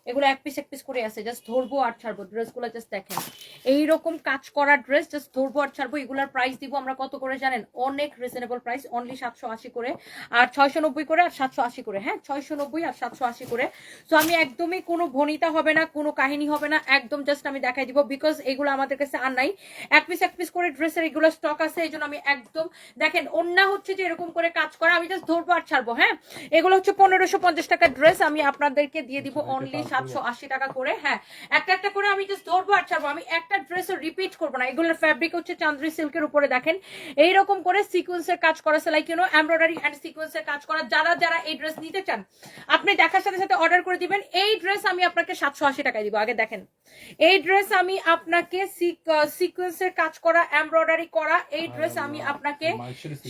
এগুলো এক পিস করে আছে, জাস্ট ধরবো আর ছাড়বো। ড্রেসগুলো জাস্ট দেখেন, এইরকম কাজ করা ড্রেস, জাস্ট ধরবো আর ছাড়বো। এগুলোর প্রাইস দিব আমরা কত করে জানেন? অনেক রিজনেবল প্রাইস, অনলি 780 করে আর 690 করে আর 780 করে। হ্যাঁ, 690 আর 780 করে। তো আমি একদমই কোনো ভনিতা হবে না, কোনো কাহিনী হবে না, একদম জাস্ট আমি দেখাই দিব, বিকজ এগুলো আমাদের কাছে আর নাই। এক পিস করে ড্রেসের এগুলো স্টক আছে, এই জন্য আমি একদম দেখেন ওন্না হচ্ছে যে এরকম করে কাজ করা, আমি জাস্ট ধরবো আর ছাড়বো। হ্যাঁ, এগুলো হচ্ছে 1550 টাকার ড্রেস, আমি আপনাদেরকে দিয়ে দিব অনলি 780 টাকা করে। হ্যাঁ, একটা করে আমি জাস্ট ধরবো আর ছাড়বো, আমি একটা ড্রেসও রিপিট করবো না। এগুলোর ফ্যাব্রিক হচ্ছে চান্দ্রি সিল্কের উপরে দেখেন এইরকম করে সিকোয়েন্সের কাজ করা, like you know embroidery and সিকোয়েন্সের কাজ করা। যারা এই ড্রেস নিতে চান আপনি দেখার সাথে সাথে অর্ডার করে দিবেন। এই ড্রেস আমি আপনাকে 780 টাকায় দিব। আগে দেখেন, এই ড্রেস আমি আপনাকে সিকোয়েন্সের কাজ করা, এমব্রয়ডারি করা, এই ড্রেস আমি আপনাকে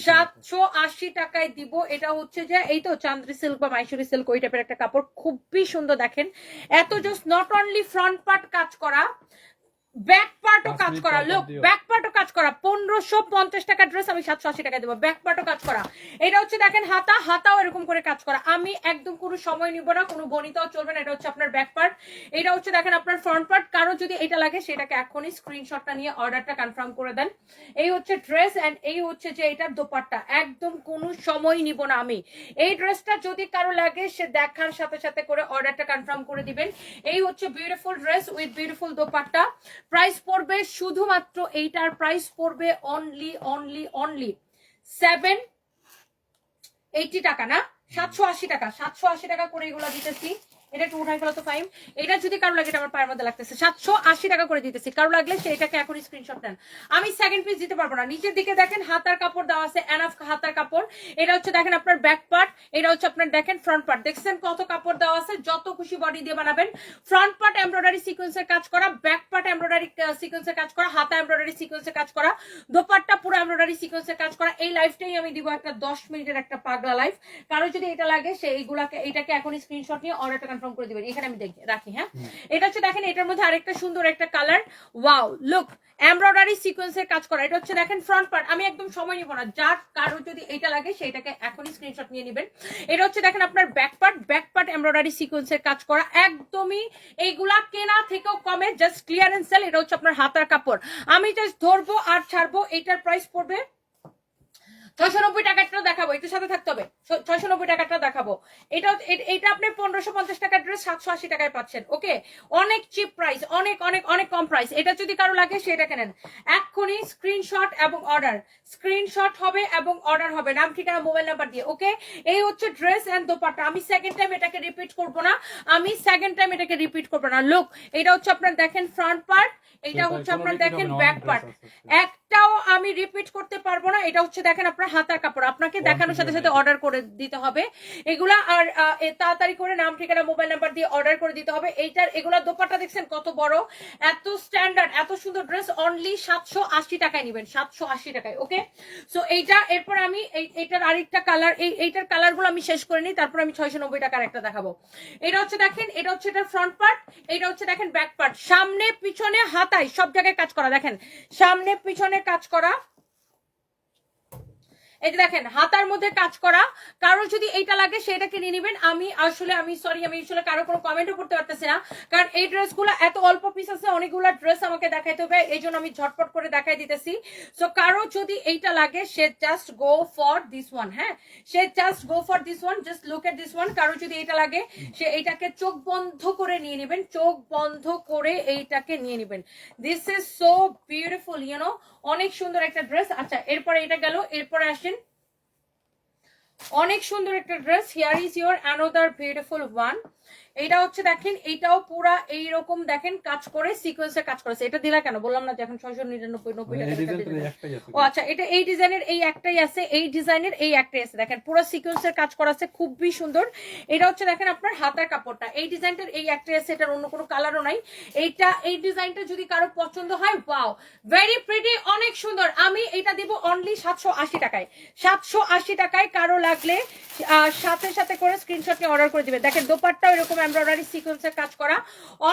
780 টাকায় দিব। এটা হচ্ছে যে এই তো চান্দ্রি সিল্ক বা মাইসুরি সিল্ক ওই টাইপের একটা কাপড়, খুবই সুন্দর দেখেন। এত just not only front part কাজ করা, ব্যাক পার্টও কাজ করা। লোক ব্যাক পার্টও কাজ করা। 1550 টাকা ড্রেস আমি 780 টাকা দেবো, ব্যাক পার্টও কাজ করা। এটা হচ্ছে দেখেন হাতাও এরকম করে কাজ করা। আমি একদম কোনো সময় নিব না, কোনো বনিতাও চলবে না। এটা হচ্ছে আপনার ব্যাক পার্ট, এটা হচ্ছে দেখেন আপনার ফ্রন্ট পার্ট। কারো যদি এটা লাগে সেটাকে এখনই স্ক্রিনশটটা নিয়ে অর্ডারটা কনফার্ম করে দেন। এই হচ্ছে ড্রেস এন্ড এই হচ্ছে যে এটার দোপাট্টা, একদম কোনো সময় নিব না আমি। এই ড্রেসটা যদি কারো লাগে সে দেখার সাথে সাথে করে অর্ডারটা কনফার্ম করে দিবেন। এই হচ্ছে beautiful dress with beautiful dupatta. Price পড়বে শুধুমাত্র এইটার প্রাইস পড়বে অনলি 780 টাকা, না 780 টাকা। 780 টাকা করে এগুলো দিতেছি। এটা একটু উঠাই ফেলো তো ফাইম। এটা যদি কারো লাগে, এটা আমার পায়ের মধ্যে লাগতেছে, 780 টাকা করে দিতেছি। কারো লাগলে সেটাকে এখন স্ক্রিনশট নেন। আমি সেকেন্ড পিস দিতে পারবো না। নিচের দিকে দেখেন হাতার কাপড় দেওয়া আছে, এনাফ হাতার কাপড়। এটা হচ্ছে দেখেন আপনার ব্যাক পার্ট, এটা হচ্ছে আপনার দেখেন ফ্রন্ট পার্ট। দেখছেন কত কাপড় দেওয়া আছে, যত খুশি বডি দিয়ে বানাবেন। ফ্রন্ট পার্ট এমব্রয়ডারি সিকোয়েন্সের কাজ করা, ব্যাক পার্ট এমব্রয়ডারি সিকোয়েন্সের কাজ করা, হাতা এমব্রয়ডারি সিকোয়েন্সের কাজ করা, দোপাট্টা পুরো এমব্রয়ডারি সিকোয়েন্সের কাজ করা। এই লাইফটাই আমি দিব একটা 10 মিনিটের একটা পাগলা লাইফ। কারো যদি এটা লাগে সে এইগুলাকে এটাকে এখন স্ক্রিনশট নিয়ে অর্ডারটা কনফার্ম করে দিবেন। এখানে আমি রাখি। হ্যাঁ, এটা হচ্ছে দেখেন এটার মধ্যে আরেকটা সুন্দর একটা কালার, ওয়াও লুক, এমব্রয়ডারি সিকোয়েন্সের কাজ করা। এটা হচ্ছে দেখেন ফ্রন্ট পার্ট। আমি একদম সময় নিব না, যার কারো যদি এটা লাগে সেটাকে এখনই স্ক্রিনশট নিয়ে নেবেন। এটা হচ্ছে দেখেন আপনার ব্যাক পার্ট এমব্রয়ডারি সিকোয়েন্সের কাজ করা, একদমই এইগুলা কেনা থেকেও কমে, জাস্ট ক্লিয়ারেন্স সেল। এটা হচ্ছে আপনার হাতার কাপড়, আমি জাস্ট ধরবো আর ছাড়বো। এটার প্রাইস পড়বে 690 টাকাটা দেখাবো, একটু সাথে থাকতে হবে। 690 টাকাটা দেখাবো। এটা আপনি 1550 টাকার ড্রেস 780 টাকায় পাচ্ছেন। ওকে, অনেক চিপ প্রাইস, অনেক কম প্রাইস। এটা যদি কারো লাগে সেটা কেনেন এক্ষুনি, স্ক্রিনশট এবং অর্ডার, স্ক্রিনশট হবে এবং অর্ডার হবে, নাম ঠিকানা মোবাইল নাম্বার দিয়ে। ওকে, এই হচ্ছে ড্রেস এন্ড দোপাট্টা। আমি সেকেন্ড টাইম এটাকে রিপিট করব না, লুক, এটা হচ্ছে আপনার দেখেন ফ্রন্ট পার্ট, এটা হচ্ছে আপনার দেখেন ব্যাক পার্ট। একটাও আমি রিপিট করতে পারবো না। এটা হচ্ছে দেখেন আপনার হাতার কাপড়, আপনাকে দেখানোর সাথে সাথে অর্ডার করে দিতে হবে এগুলা। আর তাড়াতাড়ি করে নাম ঠিকানা মোবাইল নাম্বার দিয়ে অর্ডার করে দিতে হবে। এগুলা দোপাট্টা দেখছেন কত বড়, এত স্ট্যান্ডার্ড, এত সুন্দর ড্রেস অনলি 780 টাকায় নেবেন, 780 টাকায়। ওকে, সো এইটা এরপর আমি এইটার আরেকটা কালার, এইটার কালার গুলো আমি শেষ করে নিই, তারপর আমি 690 টাকার একটা দেখাবো। এটা হচ্ছে দেখেন, এটা হচ্ছে এটার ফ্রন্ট পার্ট, এটা হচ্ছে দেখেন ব্যাক পার্ট, সামনে পিছনে হাতায় সব জায়গায় কাজ করা। দেখেন সামনে পিছনে কাজ করা, এই যে দেখেন হাতার মধ্যে কাজ করা। কারো যদি এইটা লাগে সেটাকে নিয়ে নেবেন। আমি আসলে কারো কোনো কমেন্টও করতে পারতেছি না, কারণ এই ড্রেসগুলো এত অল্প পিস আছে, অনেকগুলো ড্রেস আমাকে দেখাইতে হবে, এই জন্য আমি ঝটপট করে দেখাই দিতেছি। সো কারো যদি এইটা লাগে সে just go for this one. হ্যাঁ, সে just go for this one, just look at this one. কারো যদি এইটা লাগে সে এইটাকে চোখ বন্ধ করে নিয়ে নেবেন, চোখ বন্ধ করে এইটাকে নিয়ে নেবেন। This is so beautiful, you know, অনেক সুন্দর একটা ড্রেস। আচ্ছা, এরপরে এটা গেল, এরপরে আসেন অনেক সুন্দর একটা dress. Here is your another beautiful one. এটা হচ্ছে দেখেন, এটাও পুরা এইরকম দেখেন কাজ করে সিকোয়েন্সের কাজ করেছে। এটা দিলা কেন বললাম না যে এখন 699 টাকা। ও আচ্ছা, এটা এই ডিজাইনের এই একটাই আছে, এই ডিজাইনের এই একটাই আছে। দেখেন পুরো সিকোয়েন্সের কাজ করা আছে, খুবই সুন্দর। এটা হচ্ছে দেখেন আপনার হাতার কাপড়টা, এই ডিজাইনটার এই একটাই আছে, এটার অন্য কোনো কালারও নাই। এই ডিজাইনটা যদি কারো পছন্দ হয়, ওয়াও, ভেরি প্রিটি, অনেক সুন্দর। আমি এটা দিব অনলি 780 টাকায়, 780 টাকায়। কারো লাগলে সাথে সাথে করে স্ক্রিনশট নিয়ে অর্ডার করে দিবে। দেখেন দোপাট্টাও এরকম এমব্রয়ডারি সিকোয়েন্সের কাজ করা,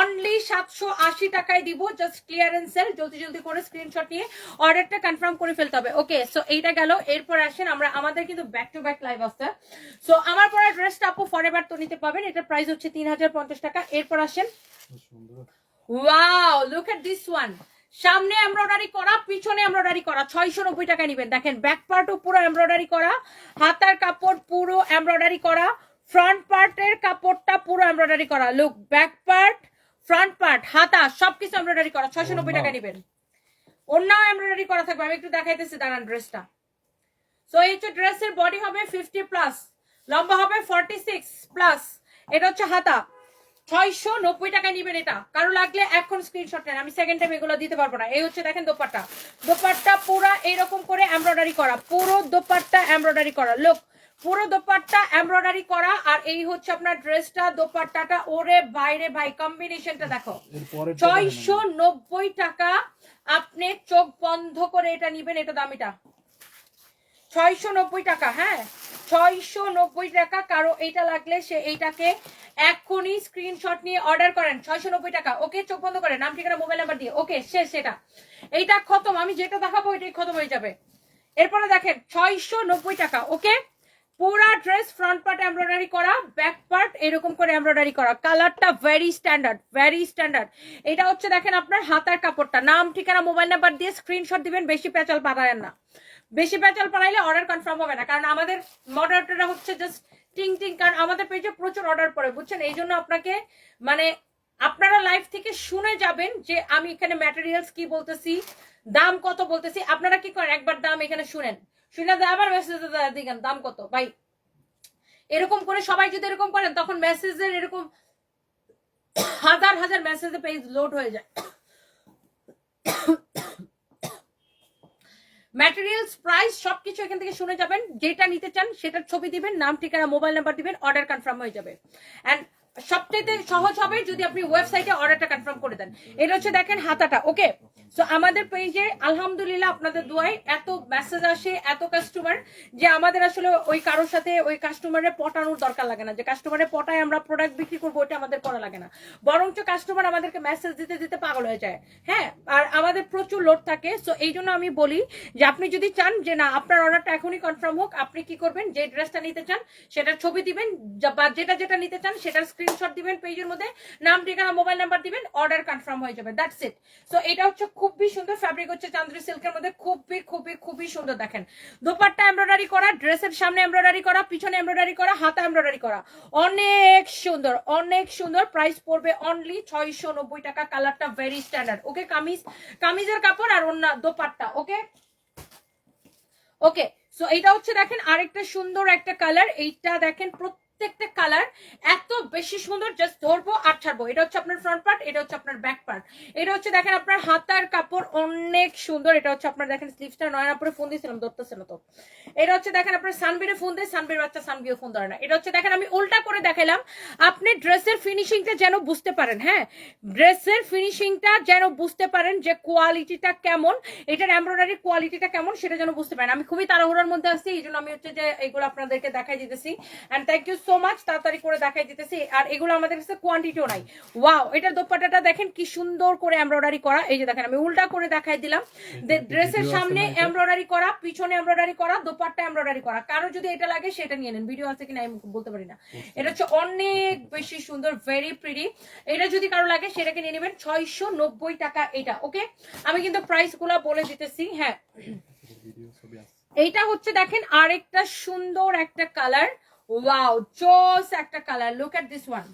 অনলি 780 টাকায় দিব, জাস্ট ক্লিয়ারেন্স সেল, জলদি জলদি করে স্ক্রিনশট নিয়ে অর্ডারটা কনফার্ম করে ফেলতে হবে। ওকে, সো এইটা গেল। এরপর আসেন আমরা, আমাদের কিন্তু ব্যাক টু ব্যাক লাইভ আছে। সো আমার পরা ড্রেসটা আপু ফরএভার তো নিতে পাবেন, এটার প্রাইস হচ্ছে 3050 টাকা। এরপর আসেন, wow look at this one, সামনে এমব্রয়ডারি করা, পিছনে এমব্রয়ডারি করা, 690 টাকা নেবেন। দেখেন ব্যাক পার্টও পুরো এমব্রয়ডারি করা, হাতার কাপড় পুরো এমব্রয়ডারি করা, ফ্রন্ট পার্টের কাপড়টা পুরো এমব্রয়ডারি করা। Look, back part, front part, হাতা সবকিছু এমব্রয়ডারি করা, 690 টাকা নেবেন। ওন্নাও এমব্রয়ডারি করা থাকবে, আমি একটু দেখাইতেছি দাঁড়ান ড্রেসটা। সো এই হচ্ছে ড্রেসের বডি হবে 50 প্লাস, লম্বা হবে 46 প্লাস, এটা হচ্ছে হাতা, 690 টাকায় নিবেন। এটা কারো লাগলে এখন স্ক্রিনশট নেন, আমি সেকেন্ড টাইম এগুলো দিতে পারবো না। এই হচ্ছে দেখেন দোপাট্টা, দোপাট্টা পুরো এইরকম করে এমব্রয়ডারি করা, পুরো দোপাট্টা এমব্রয়ডারি করা, লোক পুরো দোপাট্টা এমব্রয়ডারি করা। আর এই হচ্ছে আপনার ড্রেসটা, দোপাট্টাটা, ওরে বাইরে ভাই কম্বিনেশনটা দেখো, 690 টাকা। আপনি চোখ বন্ধ করে এটা নিবেন, এটা দামিটা 690 টাকা। হ্যাঁ 690 টাকা, কারো এইটা লাগলে সে এইটাকে এখনই স্ক্রিনশট নিয়ে অর্ডার করেন, 690 টাকা। ওকে, চোখ বন্ধ করে নাম ঠিকানা মোবাইল নাম্বার দিয়ে। ওকে শেষ, সেটা এইটা খতম, আমি যেটা দেখাবো এটাই খতম হয়ে যাবে। এরপরে দেখেন 690 টাকা। ওকে, পুরা ড্রেস ফ্রন্ট পার্ট এমব্রয়ডারি করা, ব্যাক পার্ট এরকম করে এমব্রয়ডারি করা, কালারটা ভেরি স্ট্যান্ডার্ড, ভেরি স্ট্যান্ডার্ড। এটা হচ্ছে দেখেন আপনার হাতার কাপড়টা, নাম ঠিকানা মোবাইল নাম্বার দিয়ে স্ক্রিনশট দিবেন, বেশি পেঁচাল পাঠায়েন না, বেশি পেঁচাল পাঠাইলে অর্ডার কনফার্ম হবে না, কারণ আমাদের মডারেটররা হচ্ছে জাস্ট টিং টিং, কারণ আমাদের পেজে প্রচুর অর্ডার পড়ে বুঝছেন, এই জন্য আপনাকে মানে আপনারা লাইভ থেকে শুনে যাবেন যে আমি এখানে ম্যাটেরিয়ালস কি বলতেছি, দাম কত বলতেছি। আপনারা কি করেন, একবার দাম এখানে শুনেন, শুনে আবার মেসেজ দিবেন দাম কত। ভাই এরকম করে সবাই যদি এরকম করেন, তখন মেসেজের এরকম হাজার হাজার মেসেজে পেজ লোড হয়ে যায়। ম্যাটেরিয়ালস, প্রাইস সবকিছু এখান থেকে শুনে যাবেন, যেটা নিতে চান সেটার ছবি দিবেন, নাম ঠিকানা মোবাইল নাম্বার দিবেন, অর্ডার কনফার্ম হয়ে যাবে। এন্ড সবচেয়ে সহজ হবে যদি আপনি ওয়েবসাইটে অর্ডারটা কনফার্ম করে দেন। এটা হচ্ছে দেখেন হাতাটা। ওকে, সো আমাদের পেজে আলহামদুলিল্লাহ আপনাদের দোয়ায় এত মেসেজ আসে, এত কাস্টমার, যে আমাদের আসলে ওই কারোর সাথে ওই কাস্টমারের পটানোর দরকার লাগে না, যে কাস্টমারের পটায় আমরা প্রোডাক্ট বিক্রি করবো ওটা আমাদের করা লাগে না, বরঞ্চ কাস্টমার আমাদেরকে মেসেজ দিতে দিতে পাগল হয়ে যায়। হ্যাঁ, আর আমাদের প্রচুর লোড থাকে। সো এই জন্য আমি বলি যে আপনি যদি চান যে না আপনার অর্ডারটা এখনই কনফার্ম হোক, আপনি কি করবেন, যে ড্রেসটা নিতে চান সেটার ছবি দিবেন, বা যেটা যেটা নিতে চান সেটার স্ক্রিনশট দিবেন, পেজের মধ্যে নাম ঠিকানা মোবাইল নাম্বার দিবেন, অর্ডার কনফার্ম হয়ে যাবে, দ্যাটস ইট। সো এটা হচ্ছে খুবই সুন্দর ফ্যাব্রিক, হচ্ছে চান্দ্রি সিল্কের মধ্যে, খুবই খুবই খুবই সুন্দর। দেখেন দোপাট্টা এমব্রয়ডারি করা, ড্রেসের সামনে এমব্রয়ডারি করা, পিছনে এমব্রয়ডারি করা, হাতা এমব্রয়ডারি করা, অনেক সুন্দর, অনেক সুন্দর। প্রাইস পড়বে অনলি 690 টাকা। কালারটা ভেরি স্ট্যান্ডার্ড। ওকে, কামিজ, কামিজের কাপড় আর অন্য দোপাট্টা। ওকে ওকে, সো এইটা হচ্ছে দেখেন আরেকটা সুন্দর একটা কালার, এইটা দেখেন প্রত্যেকটা কালার এত বেশি সুন্দর, জাস্ট ধরবো আর ছাড়বো। এটা হচ্ছে আপনার ফ্রন্ট পার্ট, এটা হচ্ছে আপনার ব্যাক পার্ট, এটা হচ্ছে দেখেন আপনার হাতার কাপড় অনেক সুন্দর। এটা হচ্ছে আপনার দেখেন স্লিভসটা নয়নাপুরে ফোন দিয়েছিলাম, ধরতেছে না তো। এটা হচ্ছে দেখেন আপনার সানবিরে ফোন দেয়, সানবির বাচ্চা সানবিও ফোন ধরে না। এটা হচ্ছে দেখেন আমি উল্টা করে দেখাইলাম, আপনি ড্রেসের ফিনিশিংটা যেন বুঝতে পারেন। হ্যাঁ, ড্রেসের ফিনিশিংটা যেন বুঝতে পারেন যে কোয়ালিটিটা কেমন, এটার এমব্রয়ডারি কোয়ালিটিটা কেমন সেটা যেন বুঝতে পারেন। আমি খুবই তাড়াহুড়ার মধ্যে আছি, এই জন্য আমি হচ্ছে যে এগুলো আপনাদেরকে দেখাই দিতেছি। And thank you so much, তাড়াতাড়ি করে দেখাই দিতেছি। আর এগুলো আমাদের কাছে কোয়ান্টিটিও নাই। ওয়াও, এটার দোপাট্টাটা দেখেন কি সুন্দর করে এমব্রয়ডারি করা। এই যে দেখেন আমি উল্টা করে দেখাই দিলাম, ড্রেসের সামনে এমব্রয়ডারি করা, পিছনে এমব্রয়ডারি করা, দোপাট্টা এমব্রয়ডারি করা। কারো যদি এটা লাগে সেটা নিয়ে নেন, ভিডিও আছে কিনা আমি বলতে পারি না। এটা হচ্ছে অনেক বেশি সুন্দর, ভেরি প্রিটি। এটা যদি কারো লাগে সেটাকে নিয়ে নেবেন, 690 টাকা এটা। ওকে, আমি কিন্তু প্রাইস গুলা বলে দিতেছি। হ্যাঁ, এইটা হচ্ছে দেখেন আরেকটা সুন্দর একটা কালার, ওয়াও জোস একটা colour, look at this one.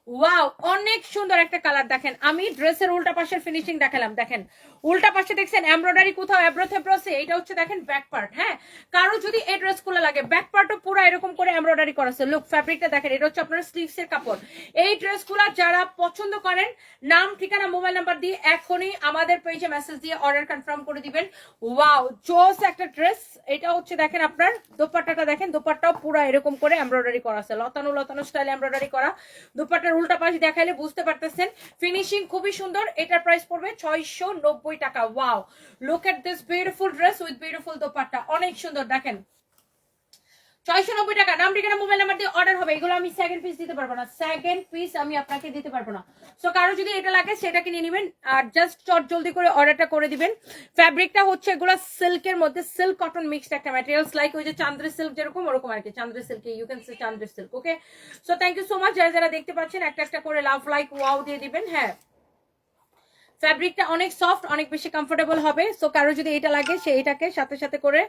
Wow, অনেক সুন্দর একটা কালার। দেখেন আমি ড্রেসের উল্টা পাশের ফিনিশিং দেখালাম, দেখেন উল্টা পাশে দেখছেন এমব্রয়ডারি কোথাও এব্রো থেব্রোসে, এটা হচ্ছে দেখেন ব্যাক পার্ট। হ্যাঁ, কারো যদি এই ড্রেস গুলো লাগে, ব্যাক পার্টও পুরো এরকম করে এমব্রয়ডারি করা আছে। লুক, ফ্যাব্রিকটা দেখেন, এটা হচ্ছে আপনার স্লিভস এর কাপড়। এই ড্রেসগুলো যারা পছন্দ করেন, নাম ঠিকানা মোবাইল নাম্বার দিয়ে এখনই আমাদের পেজে মেসেজ দিয়ে অর্ডার কনফার্ম করে দিবেন। ওয়াও, জোস একটা ড্রেস। এটা হচ্ছে দেখেন আপনার দোপাট্টাটা, দেখেন দোপাট্টাও পুরো এরকম করে এমব্রয়ডারি করা আছে, লতানো লতানো স্টাইল এমব্রয়ডারি করা। দোপাট্টার উল্টা পাশ দেখাইলে বুঝতে পারতেছেন, ফিনিশিং খুবই সুন্দর। এটার প্রাইস পড়বে 690 টাকা। Wow, look at this beautiful dress with beautiful dupatta, অনেক সুন্দর। দেখেন 690 টাকা। নাম ঠিকানা মোবাইল নাম্বার দিয়ে অর্ডার হবে। এগুলো আমি সেকেন্ড পিস দিতে পারবো না, সেকেন্ড পিস আমি আপনাকে দিতে পারবো না। সো কারো যদি এটা লাগে সেটাকে নিয়ে নেবেন আর জাস্ট চট জলদি করে অর্ডারটা করে দিবেন। ফ্যাব্রিকটা হচ্ছে এগুলো সিল্কের মধ্যে, সিল্ক কটন মিক্সড একটা ম্যাটেরিয়ালস, লাইক ওই যে চান্দ্রি সিল্ক যেরকম ওরকম আর কি, Chanderi silk, you can say Chanderi silk. Okay, so thank you so much. যারা যারা দেখতে পাচ্ছেন একটা একটা করে লাভ লাইক ওয়াও দিয়ে দিবেন। হ্যাঁ, ফ্যাব্রিকটা অনেক সফট, অনেক বেশি কমফোর্টেবল হবে। সো কারো যদি এটা লাগে সে এটাকে সাথে সাথে করে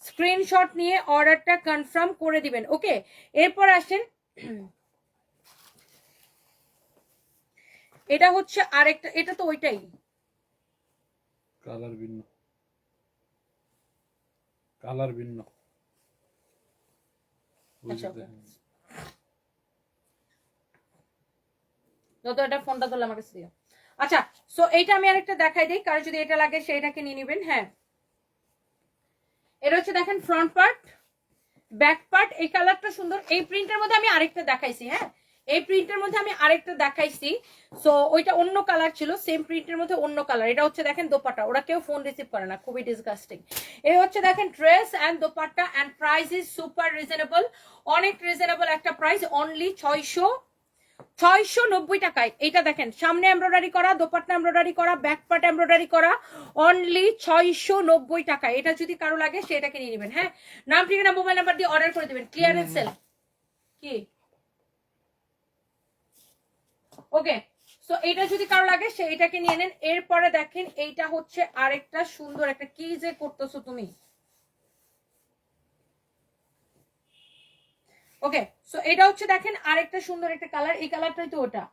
স্ক্রিনশট নিয়ে অর্ডারটা কনফার্ম করে দিবেন। ওকে, এরপর আসেন, এটা হচ্ছে আরেকটা, এটা তো ওইটাই, কালার ভিন্ন, কালার ভিন্ন। আচ্ছা যত এটা ফোনটা ধরলে আমার কাছে দিও। আচ্ছা, সো এইটা আমি আরেকটা দেখাই দিই, কারো যদি এটা লাগে সেইটাকে নিয়ে নেবেন। হ্যাঁ, এটা হচ্ছে দেখেন ফ্রন্ট পার্ট, ব্যাক পার্ট, এই কালারটা সুন্দর। এই প্রিন্টের মধ্যে আমি আরেকটা দেখাইছি। হ্যাঁ, এই প্রিন্টের মধ্যে আমি আরেকটা দেখাইছি। সো ওইটা অন্য কালার ছিল, সেম প্রিন্টের মধ্যে অন্য কালার। এটা হচ্ছে দেখেন দোপাট্টা, ওরা কেউ ফোন রিসিভ করে না, খুবই ডিসগাস্টিং। এই হচ্ছে দেখেন dress and dupatta, and price is super reasonable, অনেক রিজনেবল একটা প্রাইস, অনলি 690 টাকায়। এটা দেখেন সামনে এমব্রয়ডারি করা, দোপাট্টা এমব্রয়ডারি করা, ব্যাক পার্ট এমব্রয়ডারি করা, অনলি 690 টাকায়। এটা যদি কারো লাগে সেটাকে নিয়ে নেবেন। হ্যাঁ, নাম ঠিকানা মোবাইল নাম্বার দিয়ে অর্ডার করে দিবেন। ক্লিয়ারেন্স সেল কি? ওকে, সো এটা যদি কারো লাগে সে এটাকে নিয়ে নেন। এরপরে দেখেন এইটা হচ্ছে আরেকটা সুন্দর একটা, কি যে করতেছো তুমি। ওকে, সো এটা হচ্ছে দেখেন আরেকটা সুন্দর একটা কালার, এই কালারটাই তো ওটা,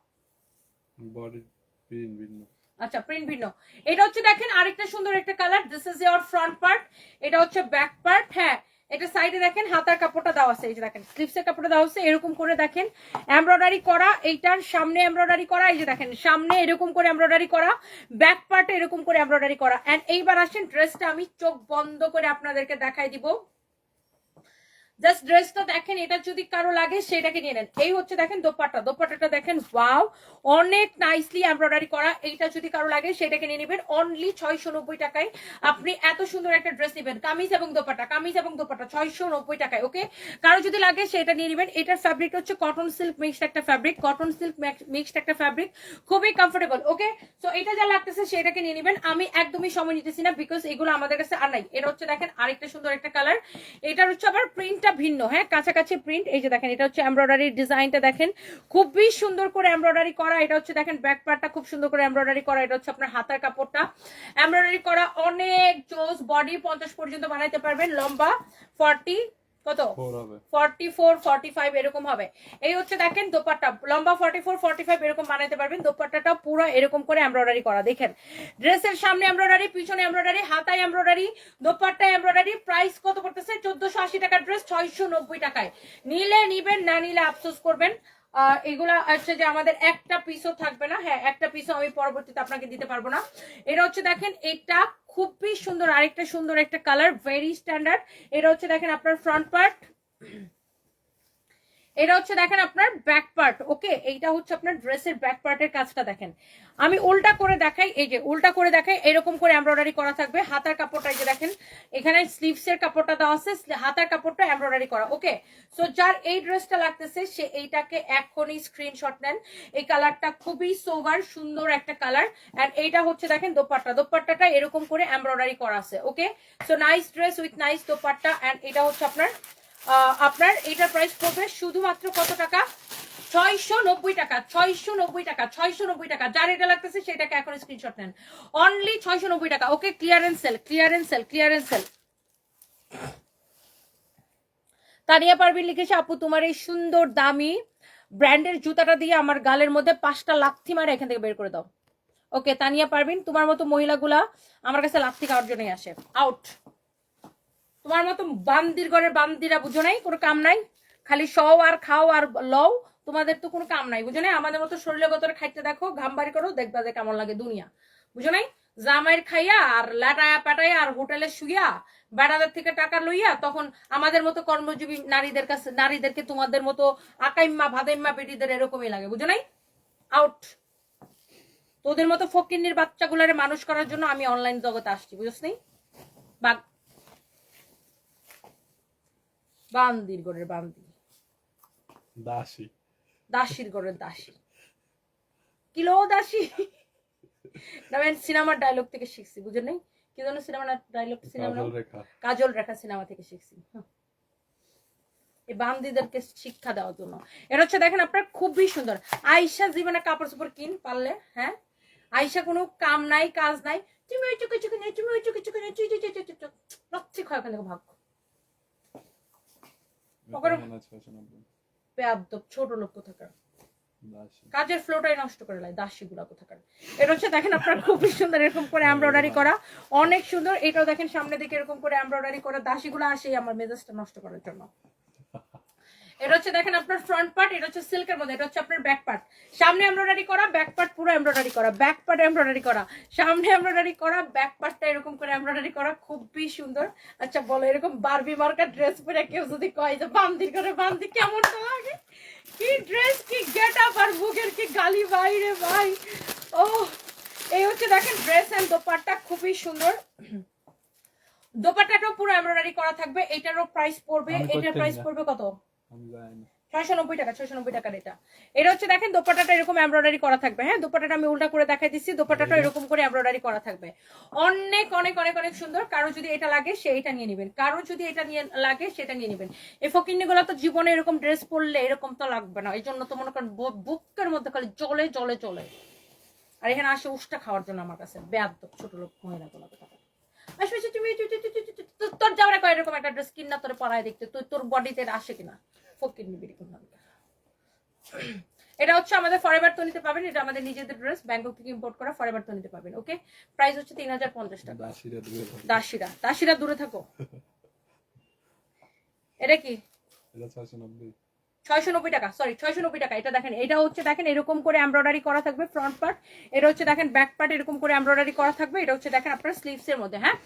বডি প্রিন্ট ভিন্ন। আচ্ছা প্রিন্ট ভিন্ন। এটা হচ্ছে দেখেন আরেকটা সুন্দর একটা colour, this is your front part, এটা হচ্ছে ব্যাক পার্ট। হ্যাঁ, এটা সাইডে দেখেন হাতার কাপড়টা দেওয়া আছে, এই যে দেখেন স্লিভসের কাপড়টা দেওয়া আছে, এরকম করে দেখেন এমব্রয়ডারি করা, এইটার সামনে এমব্রয়ডারি করা, এই যে দেখেন সামনে এরকম করে এমব্রয়ডারি করা, ব্যাক পার্টে এরকম করে এমব্রয়ডারি করা। এন্ড এইবার আসেন ড্রেসটা আমি চোখ বন্ধ করে আপনাদেরকে দেখাই দিব। জাস্ট ড্রেসটা দেখেন, এটা যদি কারো লাগে সেটাকে নিয়ে নেন। এই হচ্ছে দেখেন দোপাট্টা, দোপাট্টাটা দেখেন ওয়াও, অনেক নাইসলি এমব্রয়ডারি করা। এইটা যদি কারো লাগে সেটাকে নিয়ে নেবেন, অনলি 690 টাকায় আপনি এত সুন্দর একটা ড্রেস নেবেন। কামিজ এবং দোপাট্টা, কামিজ এবং দোপাট্টা 690 টাকায়। ওকে, কারো যদি লাগে সেটা নিয়ে নেবেন। এটার ফ্যাব্রিক হচ্ছে কটন সিল্ক মিক্সড একটা ফ্যাব্রিক, কটন সিল্ক মিক্সড একটা ফ্যাব্রিক, খুবই কমফোর্টেবল। ওকে, সো এটা যা লাগতেছে সেটাকে নিয়ে নেবেন। আমি একদমই সময় নিতেছি না, বিকজ এগুলো আমাদের কাছে আর নাই। এটা হচ্ছে দেখেন আরেকটা সুন্দর একটা কালার, এটার হচ্ছে আবার প্রিন্টটা ভিন্ন। হ্যাঁ, কাছাকাছি প্রিন্ট, এই যে দেখেন এটা হচ্ছে এমব্রয়ডারি ডিজাইনটা দেখেন খুবই সুন্দর করে এমব্রয়ডারি করা। এটা হচ্ছে দেখেন ব্যাক পার্টটা খুব সুন্দর করে এমব্রয়ডারি করা, এটা হচ্ছে আপনার হাতার কাপড়টা এমব্রয়ডারি করা, অনেক জোস। বডি 50 পর্যন্ত বানাইতে পারবেন, লম্বা 40 কত 44 45 এরকম হবে। এই হচ্ছে দেখেন দোপাট্টা, লম্বা 44 45 এরকম বানাইতে পারবেন। দোপাট্টাটা পুরো এরকম করে এমব্রয়ডারি করা, দেখেন ড্রেসের সামনে এমব্রয়ডারি, পিছনে এমব্রয়ডারি, হাতায় এমব্রয়ডারি, দোপাট্টা এমব্রয়ডারি। প্রাইস কত পড়তেছে? 1480 টাকার ড্রেস 690 টাকায়। নিলে নিবেন, না নিলে আফসোস করবেন। এগুলা হচ্ছে যে আমাদের একটা পিসও থাকবে না। হ্যাঁ, একটা পিসও আমি পরবর্তীতে আপনাকে দিতে পারবো না। এটা হচ্ছে দেখেন এটা খুবই সুন্দর, আরেকটা সুন্দর একটা কালার, ভেরি স্ট্যান্ডার্ড। এটা হচ্ছে দেখেন আপনার ফ্রন্ট পার্ট, এটা হচ্ছে দেখেন আপনার ব্যাক পার্ট। ওকে, এইটা হচ্ছে আপনার ড্রেসের ব্যাক পার্টের কাজটা দেখেন। আমি উল্টা করে দেখাই, এই যে উল্টা করে দেখাই, এরকম করে এমব্রয়ডারি করা থাকবে। হাতার কাপড়টা এই যে দেখেন এখানে স্লিভসের কাপড়টা দেওয়া আছে, হাতার কাপড়টা এমব্রয়ডারি করা। ওকে, সো যার এই ড্রেসটা লাগতেছে সে এইটাকে এখনই স্ক্রিনশট নেন। এই কালারটা খুবই সোভার সুন্দর একটা কালার। এন্ড এইটা হচ্ছে দেখেন দোপাট্টা, দোপাট্টাটা এরকম করে এমব্রয়ডারি করা আছে। Okay, so nice dress with nice dupatta. And এটা হচ্ছে আপনার এটার প্রাইস পড়বে শুধুমাত্র কত টাকা? 690 টাকা, 690 টাকা, 690 টাকা। যার এটা লাগতেছে সেটাকে এখন স্ক্রিনশট নেন, অনলি 690 টাকা। Okay, clearance sale, clearance sale, clearance sale. Tania Parvin লিখেছে, আপু তোমার এই সুন্দর দামি ব্র্যান্ডের জুতাটা দিয়ে আমার গালের মধ্যে 5টা লাথি মারে এখান থেকে বের করে দাও। ওকে, তানিয়া পারভিন, তোমার মতো মহিলাগুলা আমার কাছে লাথি খাওয়ার জন্যই আসে, আউট। তোমার মতো বান্দির ঘরের বান্দিরা বুঝো নাই, কোনো কাম নাই, খালি সও আর খাও আর লও, তোমাদের তো কোনো কাম নাই, বুঝো নাই। আমাদের মতো শরীরে গতরে খাইতে দেখো, ঘাম বাড়ি করো, দেখবা যে কেমন লাগে দুনিয়া, বুঝো নাই। জামাইয়ের খাইয়া আর লাটায়া পাটায়া আর হোটেলে শুইয়া বেড়াদের থেকে টাকা লইয়া তখন আমাদের মতো কর্মজীবী নারীদের কাছে, নারীদেরকে তোমাদের মতো আকাইম্মা ভাদাইম্মা বেটিদের এরকমই লাগে, বুঝো নাই। আউট। তোদের মতো ফকিন্নির বাচ্চাগুলারে মানুষ করার জন্য আমি অনলাইন জগতে আসছি, বুঝছ নাই। বাগ। বান্দির ঘরের বান্দি, দাসী। দাসীর ঘরের দাসী, কিলো দাসী। আমি সিনেমার ডায়লগ থেকে শিখছি, বুঝেন নাই? কি জানো সিনেমার ডায়লগ? সিনেমা কাজল রেখা। কাজল রেখা সিনেমা থেকে শিখছি। এই বান্দিদেরকে শিক্ষা দেওয়ার জন্য। এটা হচ্ছে দেখেন আপনার খুবই সুন্দর। আয়শা জীবনে কাপড় চোপড় কিন পারলে, হ্যাঁ আয়শা কোনো কাম নাই কাজ নাই, তুমি ওই চুকে চুকে নিয়ে, তুমি ওই চুকে চুকে নিয়ে, রচ্ছি খয় ওখান থেকে ভাগ। ছোট লোক কোথাকার, কাজের ফ্লোটাই নষ্ট করে লাই, দাসী গুলা কোথাকার। এটা হচ্ছে দেখেন আপনার খুবই সুন্দর, এরকম করে এমব্রয়ডারি করা, অনেক সুন্দর। এটাও দেখেন সামনে দিকে এরকম করে এমব্রয়ডারি করা, দাসী গুলা আসেই আমার মেজাজটা নষ্ট করার জন্য। এটা হচ্ছে দেখেন আপনার ফ্রন্ট পার্ট, এটা হচ্ছে সিল্কের মধ্যে, এটা হচ্ছে আপনার ব্যাক পার্ট। সামনে এমব্রয়ডারি করা, ব্যাক পার্ট পুরো এমব্রয়ডারি করা, ব্যাক পার্ট এমব্রয়ডারি করা, সামনে এমব্রয়ডারি করা, ব্যাক পার্টটা এরকম করে এমব্রয়ডারি করা, খুবই সুন্দর। আচ্ছা বলো, এরকম বারবি মার্কা ড্রেস পরে কেউ যদি কয় যে বান্দির করে বান্দি, কেমন লাগে? কি ড্রেস, কি গেট আপ, আর বুকের কি গালি বাইরে ভাই। ও এই হচ্ছে দেখেন ড্রেস এন্ড দোপাট্টা, খুবই সুন্দর। দোপাট্টাটাও পুরো এমব্রয়ডারি করা থাকবে। এটারও প্রাইস পড়বে, এটার প্রাইস পড়বে কত? 690 টাকা, 690 টাকার এটা। এটা হচ্ছে দেখেন দোপাট্টাটা এরকম এমব্রয়ডারি করা থাকবে। হ্যাঁ দোপাট্টাটা আমি উল্টা করে দেখাই দিচ্ছি, দোপাট্টাটা এরকম করে এমব্রয়ডারি করা থাকবে। অনেক অনেক অনেক অনেক সুন্দর। কারো যদি এটা লাগে সে এটা নিয়ে নেবেন, কারো যদি এটা নিয়ে লাগে সেটা নিয়ে নেবেন। এই ফকিন্নিগুলো তো জীবনে এরকম ড্রেস পরলে এরকম তো লাগবে না, এই জন্য তো মনে করেন বুকের মধ্যে খালি জলে জলে জলে। আর এখানে আসে উষ্টা খাওয়ার জন্য আমার কাছে, বেয়াদব ছোট লোক মহিলা গুলো আসবে। তুমি তোর যাওয়ার কয় এরকম একটা ড্রেস কিনা তোর পরায় দেখতে, তুই তোর বডিতে আসে কিনা ফকির নিবি। এটা হচ্ছে আমাদের ফরএভার তো নিতে পাবেন, এটা আমাদের নিজেদের ড্রেস, ব্যাংকক থেকে ইম্পোর্ট করা, ফরএভার তো নিতে পাবেন। ওকে, প্রাইস হচ্ছে 3050 টাকা। দাসীরা দাসীরা দূরে থাকো। এটা কি? এটা 690। 690 টাকা, সরি 690 টাকা। এটা দেখেন, এটা হচ্ছে দেখেন এরকম করে এমব্রয়ডারি করা থাকবে ফ্রন্ট পার্ট, এটা হচ্ছে দেখেন ব্যাক পার্ট এরকম করে এমব্রয়ডারি করা থাকবে। এটা হচ্ছে দেখেন আপনার স্লিভস এর মধ্যে, হ্যাঁ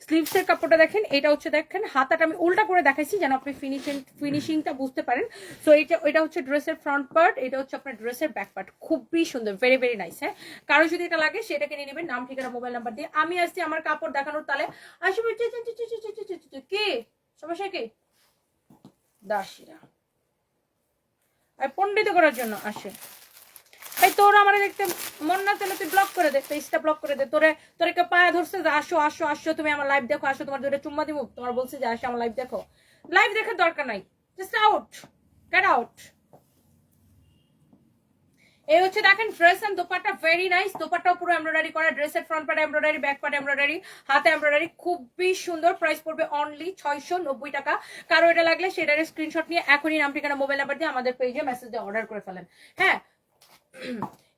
স্লিভস এর কাপড়টা দেখেন। এটা হচ্ছে দেখেন হাতাটা আমি উল্টা করে দেখাইছি যেন আপনি ফিনিশিংটা বুঝতে পারেন। সো এটা হচ্ছে ড্রেসের ফ্রন্ট পার্ট, এটা হচ্ছে আপনার ড্রেসের ব্যাক পার্ট, খুবই সুন্দর, ভেরি ভেরি নাইস। হ্যাঁ কারো যদি এটা লাগে সেটাকে নিয়ে নেবেন, নাম ঠিকানা মোবাইল নাম্বার দিয়ে। আমি আসছি আমার কাপড় দেখানোর তালে, আসবে কি সমস্যা কি? দাসীরা পণ্ডিত করার জন্য আসে। তাই তোর আমার দেখতে মন না চলে, তুই ব্লক করে দে, পেজটা ব্লক করে দে। তোরে কেউ পায়ে ধরছে যে আসো আসো আসো তুমি আমার লাইভ দেখো, আসো তোমার দুটো চুম্মা দিব, তোমার বলছে যে আসো আমার লাইভ দেখো। লাইভ দেখার দরকার নাই, জাস্ট আউট, গেট আউট। এই হচ্ছে দেখেন dress and dupatta, very nice. দোপাট্টাও পুরো এমব্রয়ডারি করা, ড্রেসের front part embroidery, back part embroidery, হাতে এমব্রয়ডারি, খুবই সুন্দর। প্রাইস পড়বে অনলি 690 টাকা। কারো এটা লাগলে সেটার স্ক্রিনশট নিয়ে এখনই নাম ঠিকানা মোবাইল নাম্বার দিয়ে আমাদের পেজে মেসেজ দিয়ে অর্ডার করে ফেলেন। হ্যাঁ